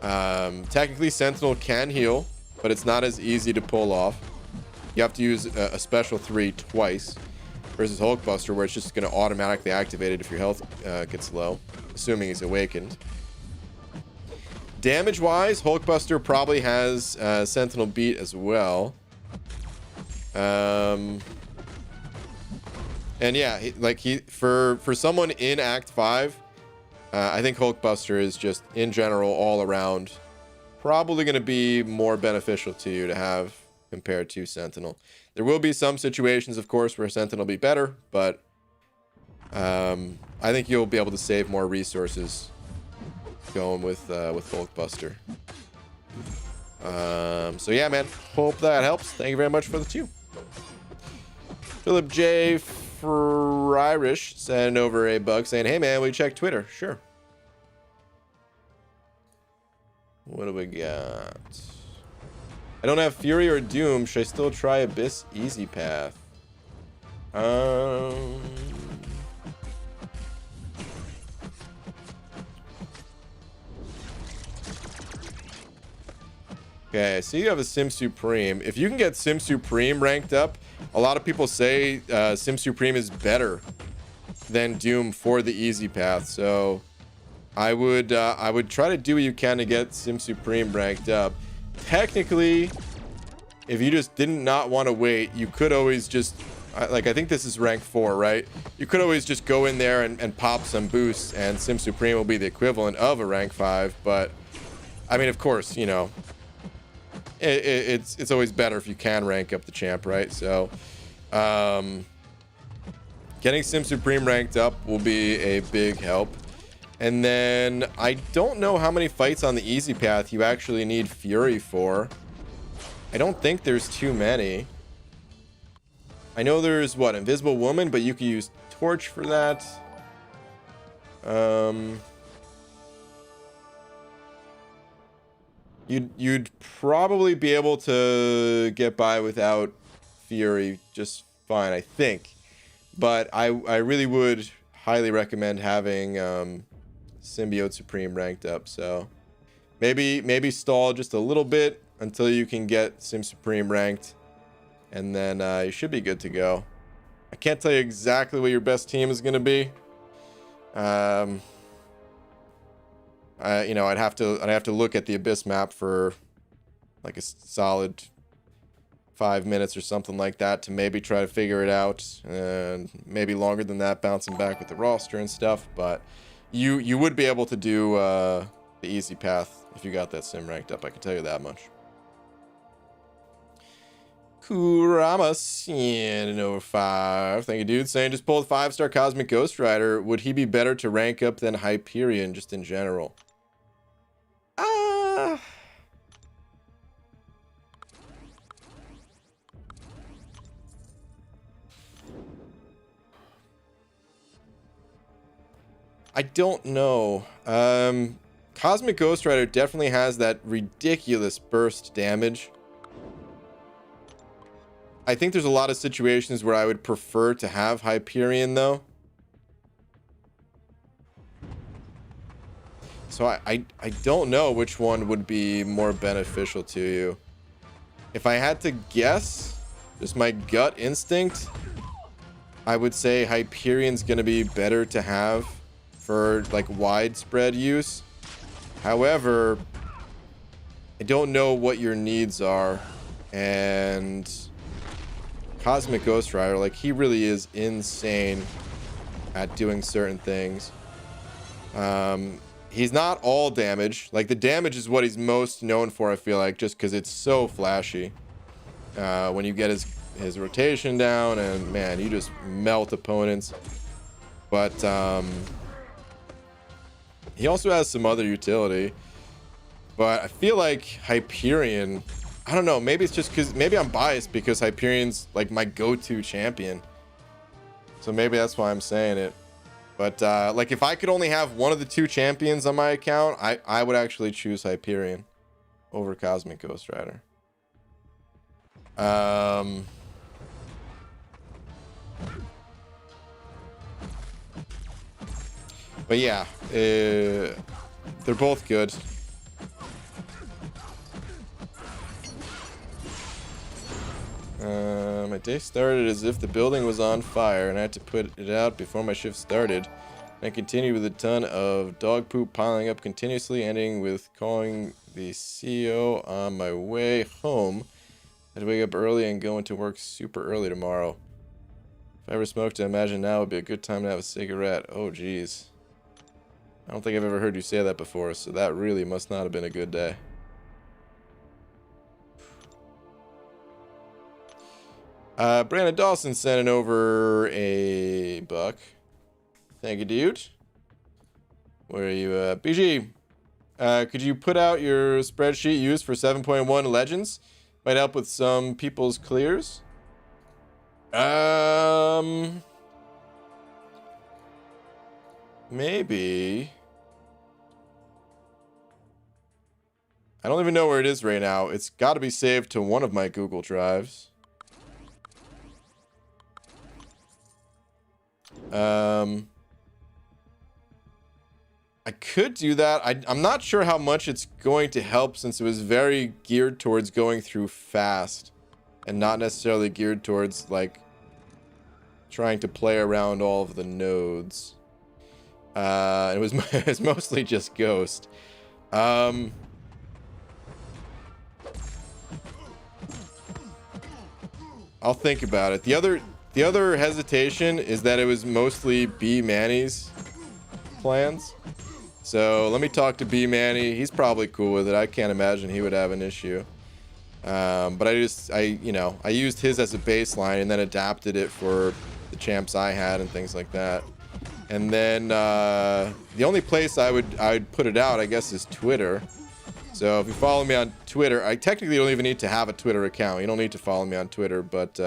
Technically, Sentinel can heal, but it's not as easy to pull off. You have to use a special 3 twice, versus Hulkbuster, where it's just going to automatically activate it if your health gets low, assuming he's awakened. Damage-wise, Hulkbuster probably has Sentinel beat as well. And yeah, for someone in Act 5, I think Hulkbuster is just, in general, all around, probably going to be more beneficial to you to have compared to Sentinel. There will be some situations, of course, where Sentinel will be better, but I think you'll be able to save more resources going with Hulkbuster. So yeah, man, hope that helps. Thank you very much for the 2. Philip J. Fryrish sent over a bug saying, hey man, we check Twitter. Sure. What do we got? I don't have Fury or Doom. Should I still try Abyss Easy Path? Okay, so you have a Sim Supreme. If you can get Sim Supreme ranked up, a lot of people say Sim Supreme is better than Doom for the easy path. So I would try to do what you can to get Sim Supreme ranked up. Technically, if you just did not want to wait, you could always just, I think this is rank 4, right? You could always just go in there and pop some boosts, and Sim Supreme will be the equivalent of a rank 5. But I mean, of course, you know, it's always better if you can rank up the champ, right? So getting Sim Supreme ranked up will be a big help. And then I don't know how many fights on the easy path you actually need Fury for. I don't think there's too many. I know there's, what, Invisible Woman, but you could use Torch for that. You'd probably be able to get by without Fury just fine, I think. But I really would highly recommend having Symbiote Supreme ranked up. So maybe stall just a little bit until you can get Sim Supreme ranked, and then you should be good to go. I can't tell you exactly what your best team is going to be. You know, I'd have to look at the Abyss map for like a solid 5 minutes or something like that to maybe try to figure it out, and maybe longer than that, bouncing back with the roster and stuff. But you would be able to do the easy path if you got that sim ranked up. I can tell you that much. Kuramas in over 5. Thank you, dude. Saying just pulled 5-star Cosmic Ghost Rider. Would he be better to rank up than Hyperion just in general? I don't know. Cosmic Ghost Rider definitely has that ridiculous burst damage. I think there's a lot of situations where I would prefer to have Hyperion, though. So I don't know which one would be more beneficial to you. If I had to guess, just my gut instinct, I would say Hyperion's going to be better to have for like widespread use. However, I don't know what your needs are, and Cosmic Ghost Rider, like, he really is insane at doing certain things. He's not all damage. Like, the damage is what he's most known for, I feel like, just because it's so flashy. When you get his rotation down, and man, you just melt opponents. But he also has some other utility. But I feel like Hyperion, I don't know, maybe it's just because, maybe I'm biased because Hyperion's like my go-to champion. So maybe that's why I'm saying it. But like, if I could only have one of the 2 champions on my account, I would actually choose Hyperion over Cosmic Ghost Rider. But yeah, they're both good. My day started as if the building was on fire and I had to put it out before my shift started. I continued with a ton of dog poop piling up continuously, ending with calling the CEO on my way home. I had to wake up early and go into work super early tomorrow. If I ever smoked, I imagine now would be a good time to have a cigarette. Oh, jeez. I don't think I've ever heard you say that before, so that really must not have been a good day. Brandon Dawson sending over a buck. Thank you, dude. Where are you? BG, could you put out your spreadsheet used for 7.1 Legends? Might help with some people's clears. Maybe. I don't even know where it is right now. It's got to be saved to one of my Google Drives. I could do that. I'm not sure how much it's going to help since it was very geared towards going through fast and not necessarily geared towards like trying to play around all of the nodes. It was it's mostly just Ghost. I'll think about it. The other hesitation is that it was mostly B Manny's plans. So let me talk to B Manny. He's probably cool with it. I can't imagine he would have an issue. But I used his as a baseline and then adapted it for the champs I had and things like that. And then the only place I'd put it out, I guess, is Twitter. So if you follow me on Twitter, I technically don't even need to have a Twitter account. You don't need to follow me on Twitter, but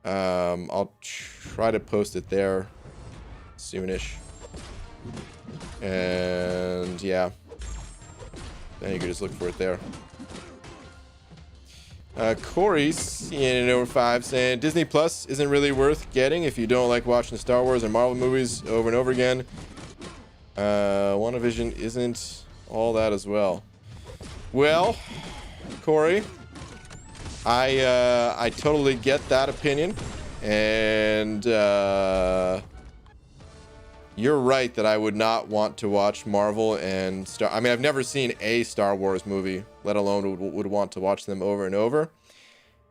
I'll try to post it there soonish. And yeah, then you can just look for it there. Corey's in over 5 saying Disney Plus isn't really worth getting if you don't like watching Star Wars or Marvel movies over and over again. WandaVision isn't all that as well. Well, Corey, I totally get that opinion, and you're right that I would not want to watch Marvel and I mean, I've never seen a Star Wars movie, let alone would want to watch them over and over.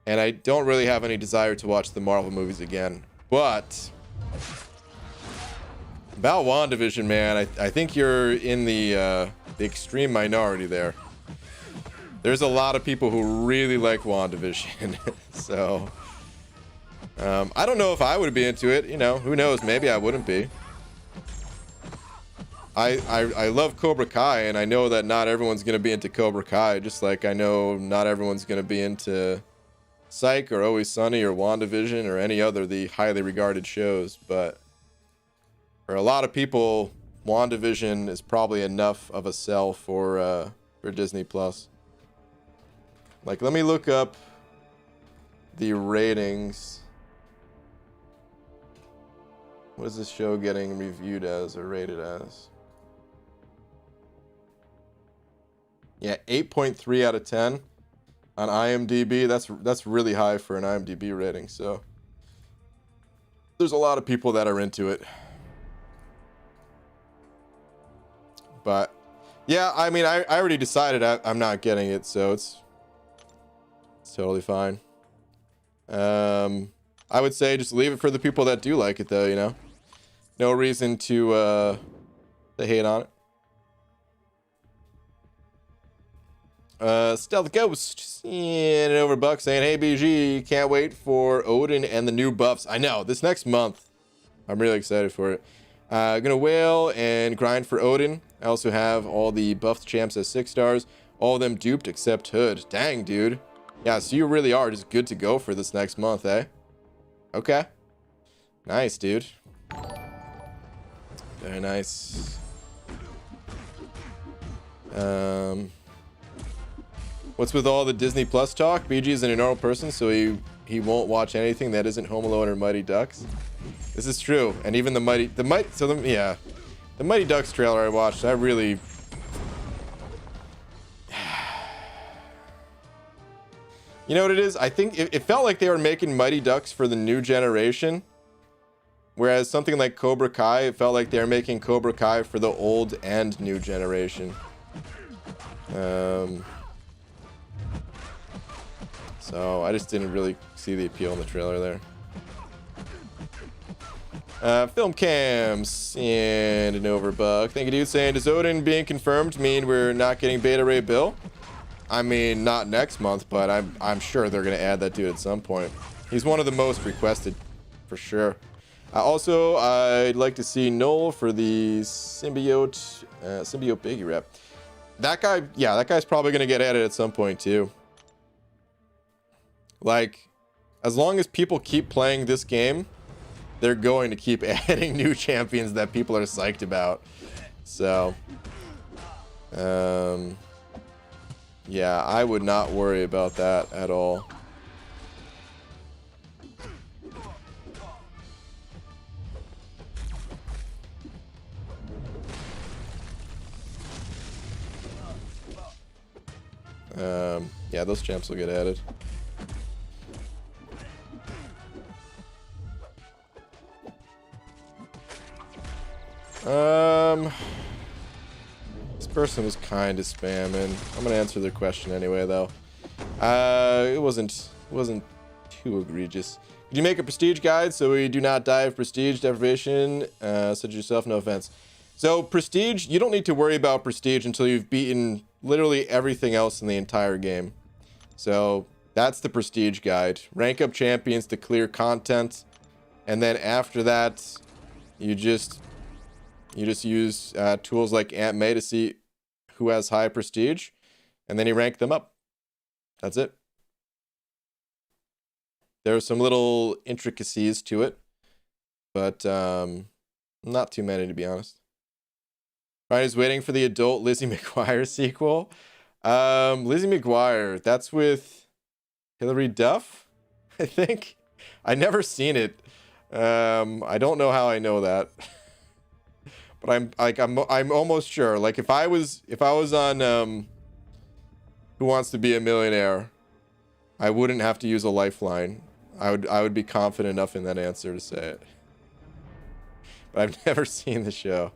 And I don't really have any desire to watch the Marvel movies again. But about WandaVision, man, I think you're in the extreme minority there. There's a lot of people who really like WandaVision. So I don't know if I would be into it. You know, who knows? Maybe I wouldn't be. I love Cobra Kai, and I know that not everyone's going to be into Cobra Kai, just like I know not everyone's going to be into Psych or Always Sunny or WandaVision or any other of the highly regarded shows. But for a lot of people, WandaVision is probably enough of a sell for Disney Plus. Like, let me look up the ratings. What is this show getting reviewed as or rated as? Yeah, 8.3 out of 10 on IMDb. That's really high for an IMDb rating. So there's a lot of people that are into it. But yeah, I mean, I already decided I'm not getting it, so it's totally fine. I would say just leave it for the people that do like it, though. You know, no reason to hate on it. Stealth Ghost in over buck saying, "Hey BG, can't wait for Odin and the new buffs." I know, this next month, I'm really excited for it. Gonna wail and grind for Odin. I also have all the buffed champs as 6 stars. All of them duped except Hood. Dang, dude. Yeah, so you really are just good to go for this next month, eh? Okay. Nice, dude. Very nice. What's with all the Disney Plus talk? BG is an normal person, so he won't watch anything that isn't Home Alone or Mighty Ducks. This is true. And even the Mighty Ducks trailer I watched, I really... You know what it is? I think it felt like they were making Mighty Ducks for the new generation. Whereas something like Cobra Kai, it felt like they were making Cobra Kai for the old and new generation. So I just didn't really see the appeal in the trailer there. Film cams and an overbuck. Thank you, dude. Saying, does Odin being confirmed mean we're not getting Beta Ray Bill? I mean, not next month, but I'm sure they're gonna add that dude at some point. He's one of the most requested, for sure. Also, I'd like to see Noel for the Symbiote Biggie rep. That guy, yeah, that guy's probably gonna get added at some point too. Like, as long as people keep playing this game, they're going to keep adding new champions that people are psyched about. So, yeah, I would not worry about that at all. Yeah, those champs will get added. This person was kind of spamming. I'm gonna answer their question anyway, though. It wasn't too egregious. Could you make a prestige guide so we do not die of prestige deprivation, such as yourself? No offense. So prestige, you don't need to worry about prestige until you've beaten literally everything else in the entire game. So that's the prestige guide. Rank up champions to clear content, and then after that, you just use tools like Aunt May to see who has high prestige, and then you rank them up. That's it. There are some little intricacies to it, but not too many, to be honest. Ryan is waiting for the adult Lizzie McGuire sequel. Lizzie McGuire, that's with Hilary Duff, I think. I never seen it. I don't know how I know that. But I'm almost sure. Like if I was on Who Wants to Be a Millionaire, I wouldn't have to use a lifeline. I would be confident enough in that answer to say it. But I've never seen the show.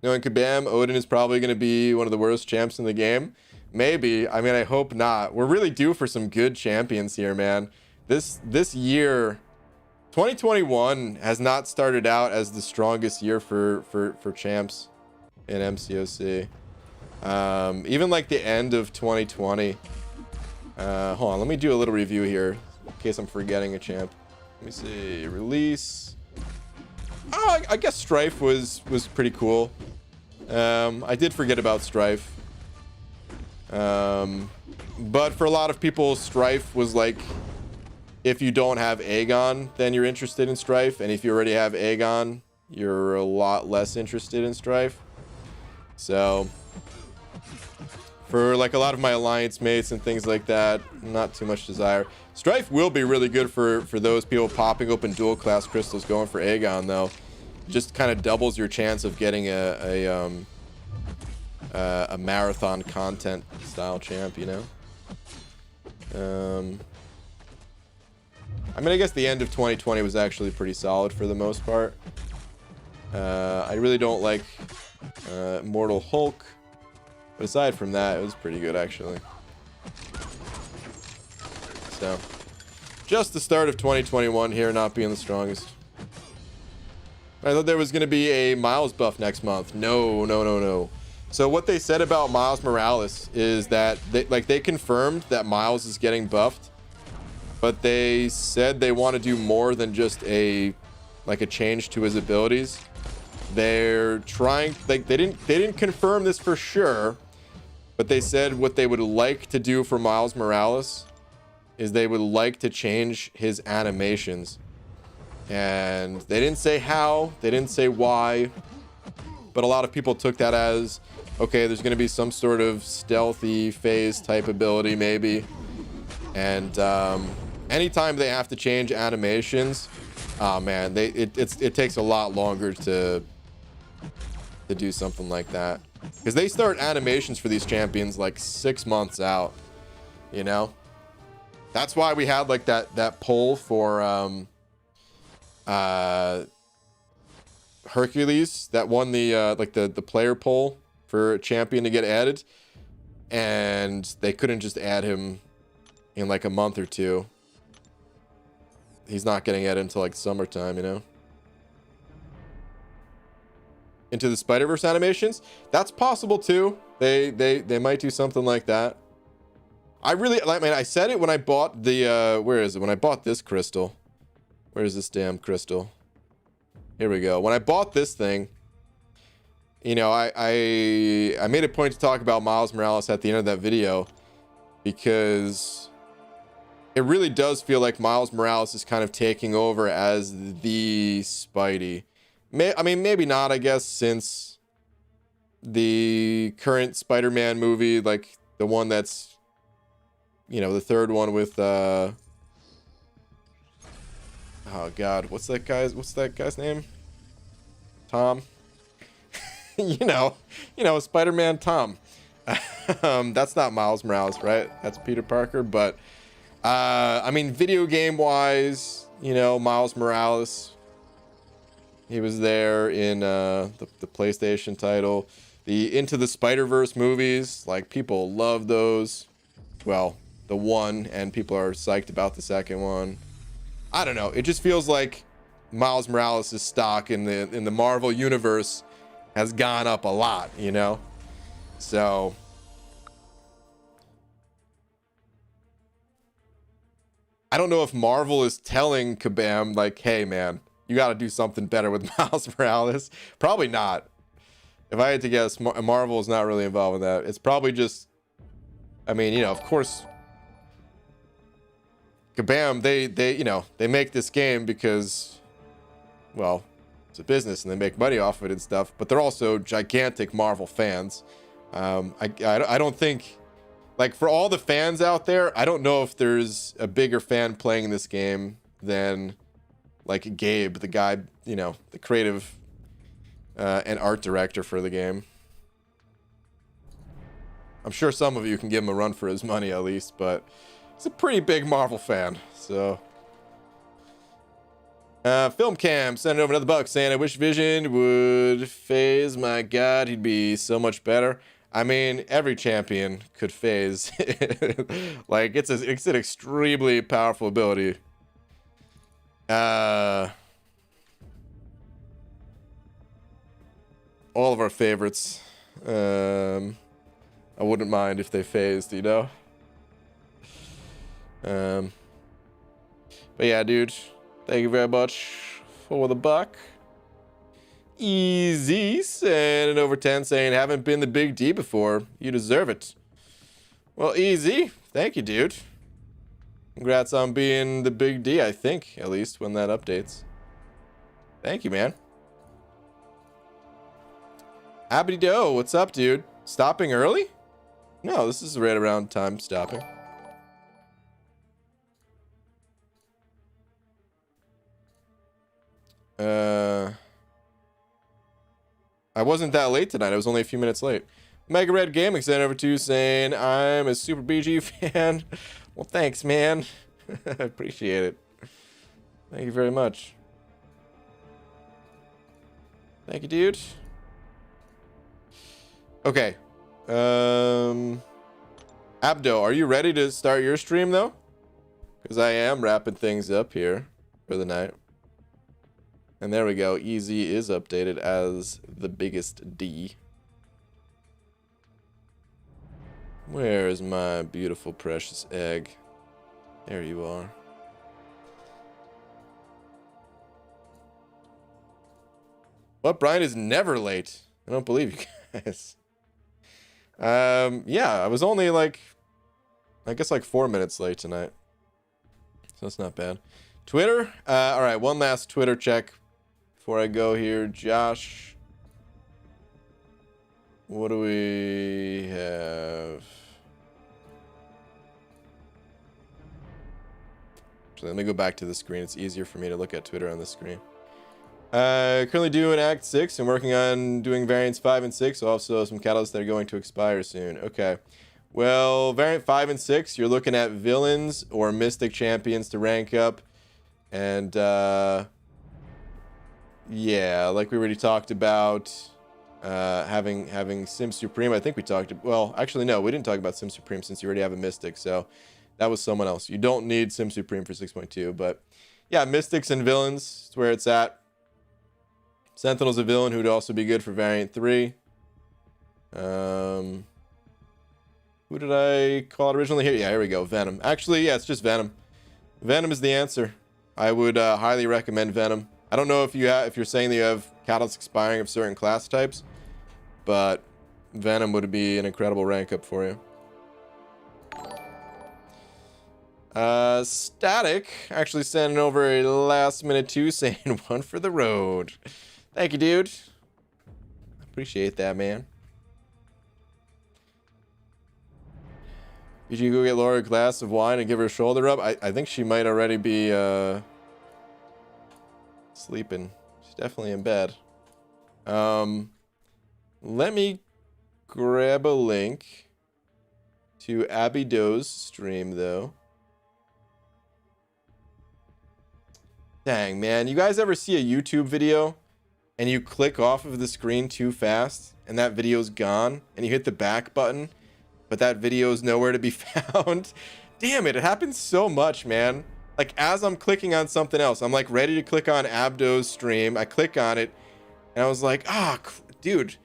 Knowing Kabam, Odin is probably going to be one of the worst champs in the game. Maybe. I mean, I hope not. We're really due for some good champions here, man. This year, 2021 has not started out as the strongest year for champs in MCOC. Even like the end of 2020. Hold on, let me do a little review here in case I'm forgetting a champ. Let me see. Release. Oh, I guess Strife was pretty cool. I did forget about Strife. But for a lot of people, Strife was like, if you don't have Aegon, then you're interested in Strife. And if you already have Aegon, you're a lot less interested in Strife. So, for like a lot of my alliance mates and things like that, not too much desire. Strife will be really good for those people popping open dual class crystals going for Aegon, though. Just kind of doubles your chance of getting a marathon content style champ, you know. I mean, I guess the end of 2020 was actually pretty solid for the most part. I really don't like Immortal Hulk, but aside from that, it was pretty good actually. So, just the start of 2021 here, not being the strongest. I thought there was going to be a Miles buff next month. No. So what they said about Miles Morales is that they confirmed that Miles is getting buffed, but they said they want to do more than just a change to his abilities. They're trying, they didn't confirm this for sure, but they said what they would like to do for Miles Morales is they would like to change his animations. And they didn't say how, they didn't say why, but a lot of people took that as okay, there's going to be some sort of stealthy phase type ability maybe. And anytime they have to change animations, oh man, it takes a lot longer to do something like that. Because they start animations for these champions like 6 months out, you know? That's why we had like that poll for Hercules that won the like the player poll for a champion to get added, and they couldn't just add him in like a month or two. He's not getting added until like summertime, you know. Into the Spider-Verse animations, that's possible too. They might do something like that. I really like, man, I said it when I bought the where is it? When I bought this crystal. Where is this damn crystal? Here we go. When I bought this thing, you know, I made a point to talk about Miles Morales at the end of that video, because it really does feel like Miles Morales is kind of taking over as the Spidey. I mean, maybe not, I guess, since the current Spider-Man movie, like the one that's, you know, the third one with oh god, what's that guy's name? Tom. you know, Spider-Man Tom. That's not Miles Morales, right? That's Peter Parker. But I mean, video game wise, you know, Miles Morales, he was there in the PlayStation title. The Into the Spider-Verse movies, like, people love those. Well, the one, and people are psyched about the second one. I don't know. It just feels like Miles Morales' stock in the Marvel universe has gone up a lot, you know? So I don't know if Marvel is telling Kabam, like, hey man, you got to do something better with Miles Morales. Probably not. If I had to guess, Marvel is not really involved in that. It's probably just, I mean, you know, of course, Kabam, they you know, they make this game because, well, it's a business and they make money off of it and stuff, but they're also gigantic Marvel fans. I don't think, like, for all the fans out there, I don't know if there's a bigger fan playing this game than, like, Gabe, the guy, you know, the creative and art director for the game. I'm sure some of you can give him a run for his money at least, but he's a pretty big Marvel fan, so. Film Cam sending over another buck saying, I wish Vision would phase. My god, he'd be so much better. I mean, every champion could phase. Like, it's an extremely powerful ability. All of our favorites. I wouldn't mind if they phased, you know? But yeah, dude. Thank you very much for the buck. Easy sending over 10 saying, haven't been the Big D before. You deserve it. Well, Easy. Thank you, dude. Congrats on being the Big D, I think, at least, when that updates. Thank you, man. Abby Doe, what's up, dude? Stopping early? No, this is right around time stopping. I wasn't that late tonight. I was only a few minutes late. Mega Red Gaming sent over to you saying, I'm a super BG fan. Well, thanks, man. I appreciate it. Thank you very much. Thank you, dude. Okay. Abdo, are you ready to start your stream, though? Because I am wrapping things up here for the night. And there we go. Easy is updated as the biggest D. Where is my beautiful, precious egg? There you are. What? Brian is never late. I don't believe you guys. Yeah, I was only like, I guess like 4 minutes late tonight. So that's not bad. Twitter? All right, one last Twitter check before I go here. Josh What do we have? Actually, let me go back to the screen. It's easier for me to look at Twitter on the screen. Currently doing Act 6 and working on doing variants 5 and 6. Also some catalysts that are going to expire soon. Okay. Well, variant 5 and 6, you're looking at villains or mystic champions to rank up. And, yeah, like we already talked about, having Sim Supreme. I think we talked, well, actually, no, we didn't talk about Sim Supreme since you already have a mystic. So that was someone else. You don't need Sim Supreme for 6.2, but yeah, mystics and villains is where it's at. Sentinel's a villain who'd also be good for variant 3. Who did I call it originally? Here we go. Venom. Actually, yeah, it's just Venom. Venom is the answer. I would highly recommend Venom. I don't know if you're saying that you have catalysts expiring of certain class types, but Venom would be an incredible rank up for you. Static actually sending over a last minute 2 saying 1 for the road. Thank you, dude. Appreciate that, man. Did you go get Laura a glass of wine and give her a shoulder rub? I think she might already be sleeping. She's definitely in bed. Let me grab a link to Abby Doe's stream, though. Dang, man. You guys ever see a YouTube video and you click off of the screen too fast and that video's gone and you hit the back button, but that video is nowhere to be found? Damn it. It happens so much, man. Like, as I'm clicking on something else, I'm like ready to click on Abdo's stream. I click on it and I was like, dude,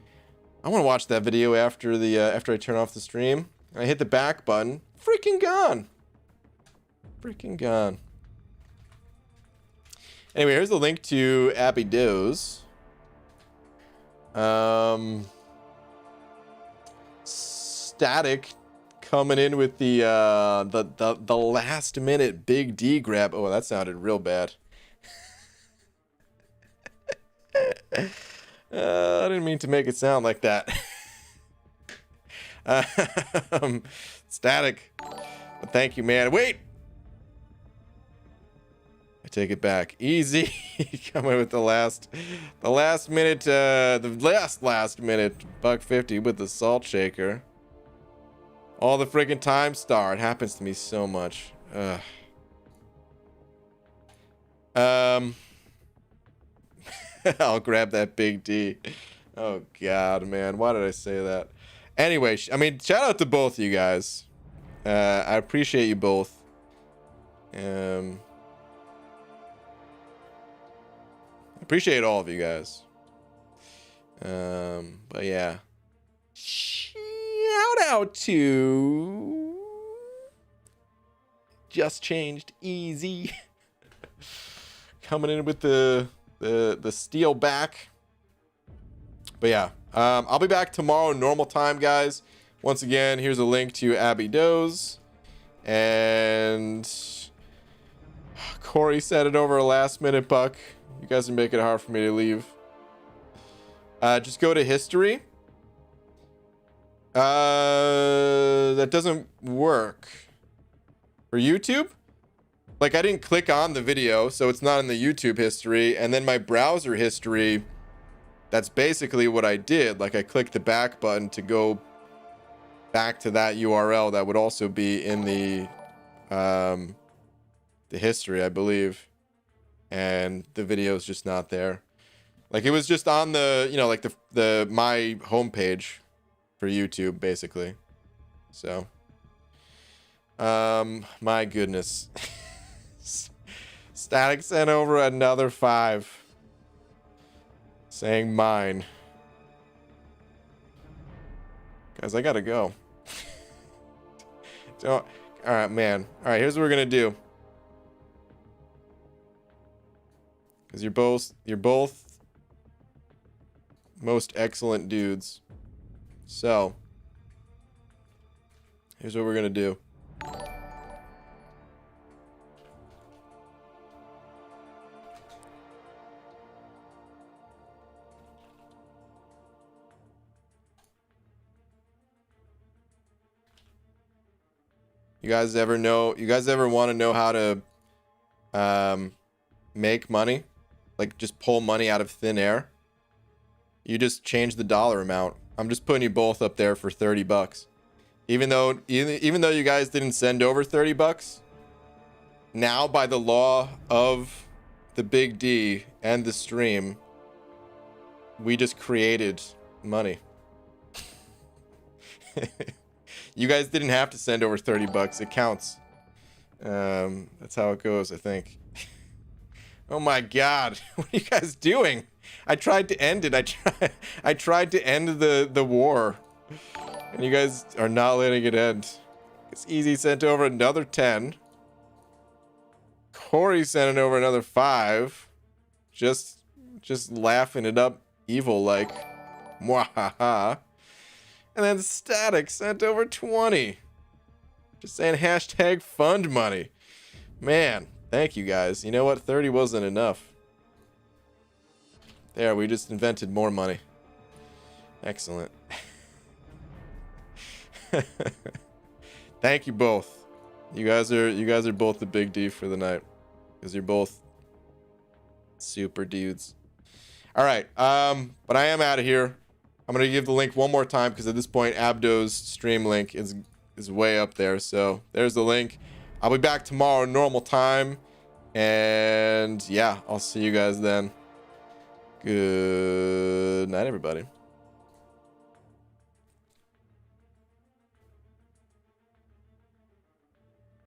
I want to watch that video after I turn off the stream. And I hit the back button. Freaking gone. Freaking gone. Anyway, here's the link to Abby Doe's. Static coming in with the last minute Big D grab. Oh, that sounded real bad. I didn't mean to make it sound like that. Static. Thank you, man. Wait. I take it back. Easy. Coming with the last minute, the last minute $1.50 with the salt shaker. All the friggin' time star. It happens to me so much. Ugh. I'll grab that Big D. Oh God, man. Why did I say that? Anyway, I mean, shout out to both of you guys. I appreciate you both. Appreciate all of you guys. But yeah. Shout out to Just Changed Easy. Coming in with the steel back. But yeah, I'll be back tomorrow normal time, guys. Once again, here's a link to Abby Doe's. And Corey sent it over a last minute buck. You guys are making it hard for me to leave. Just go to history. That doesn't work. For YouTube? Like, I didn't click on the video, so it's not in the YouTube history. And then my browser history, that's basically what I did. Like, I clicked the back button to go back to that URL that would also be in the history, I believe. And the video is just not there. Like, it was just on the, you know, like the my homepage for YouTube, basically. So, my goodness. Static sent over another 5, saying mine. Guys, I gotta go. So, all right, man. All right, here's what we're gonna do. Because you're both most excellent dudes. So, here's what we're gonna do. You guys ever want to know how to make money? Like just pull money out of thin air? You just change the dollar amount. I'm just putting you both up there for 30 bucks. Even though you guys didn't send over 30 bucks, now by the law of the Big D and the stream, we just created money. You guys didn't have to send over 30 bucks. It counts. That's how it goes, I think. Oh my god. What are you guys doing? I tried to end it. I tried to end the war. And you guys are not letting it end. It's Easy sent over another 10. Corey sent over another 5. Just laughing it up evil like. Mwahaha. And then Static sent over 20. Just saying hashtag fund money. Man, thank you guys. You know what? 30 wasn't enough. There, we just invented more money. Excellent. Thank you both. You guys are both the Big D for the night. Because you're both super dudes. Alright, but I am out of here. I'm gonna give the link one more time because at this point Abdo's stream link is way up there. So there's the link. I'll be back tomorrow normal time. And yeah, I'll see you guys then. Good night, everybody.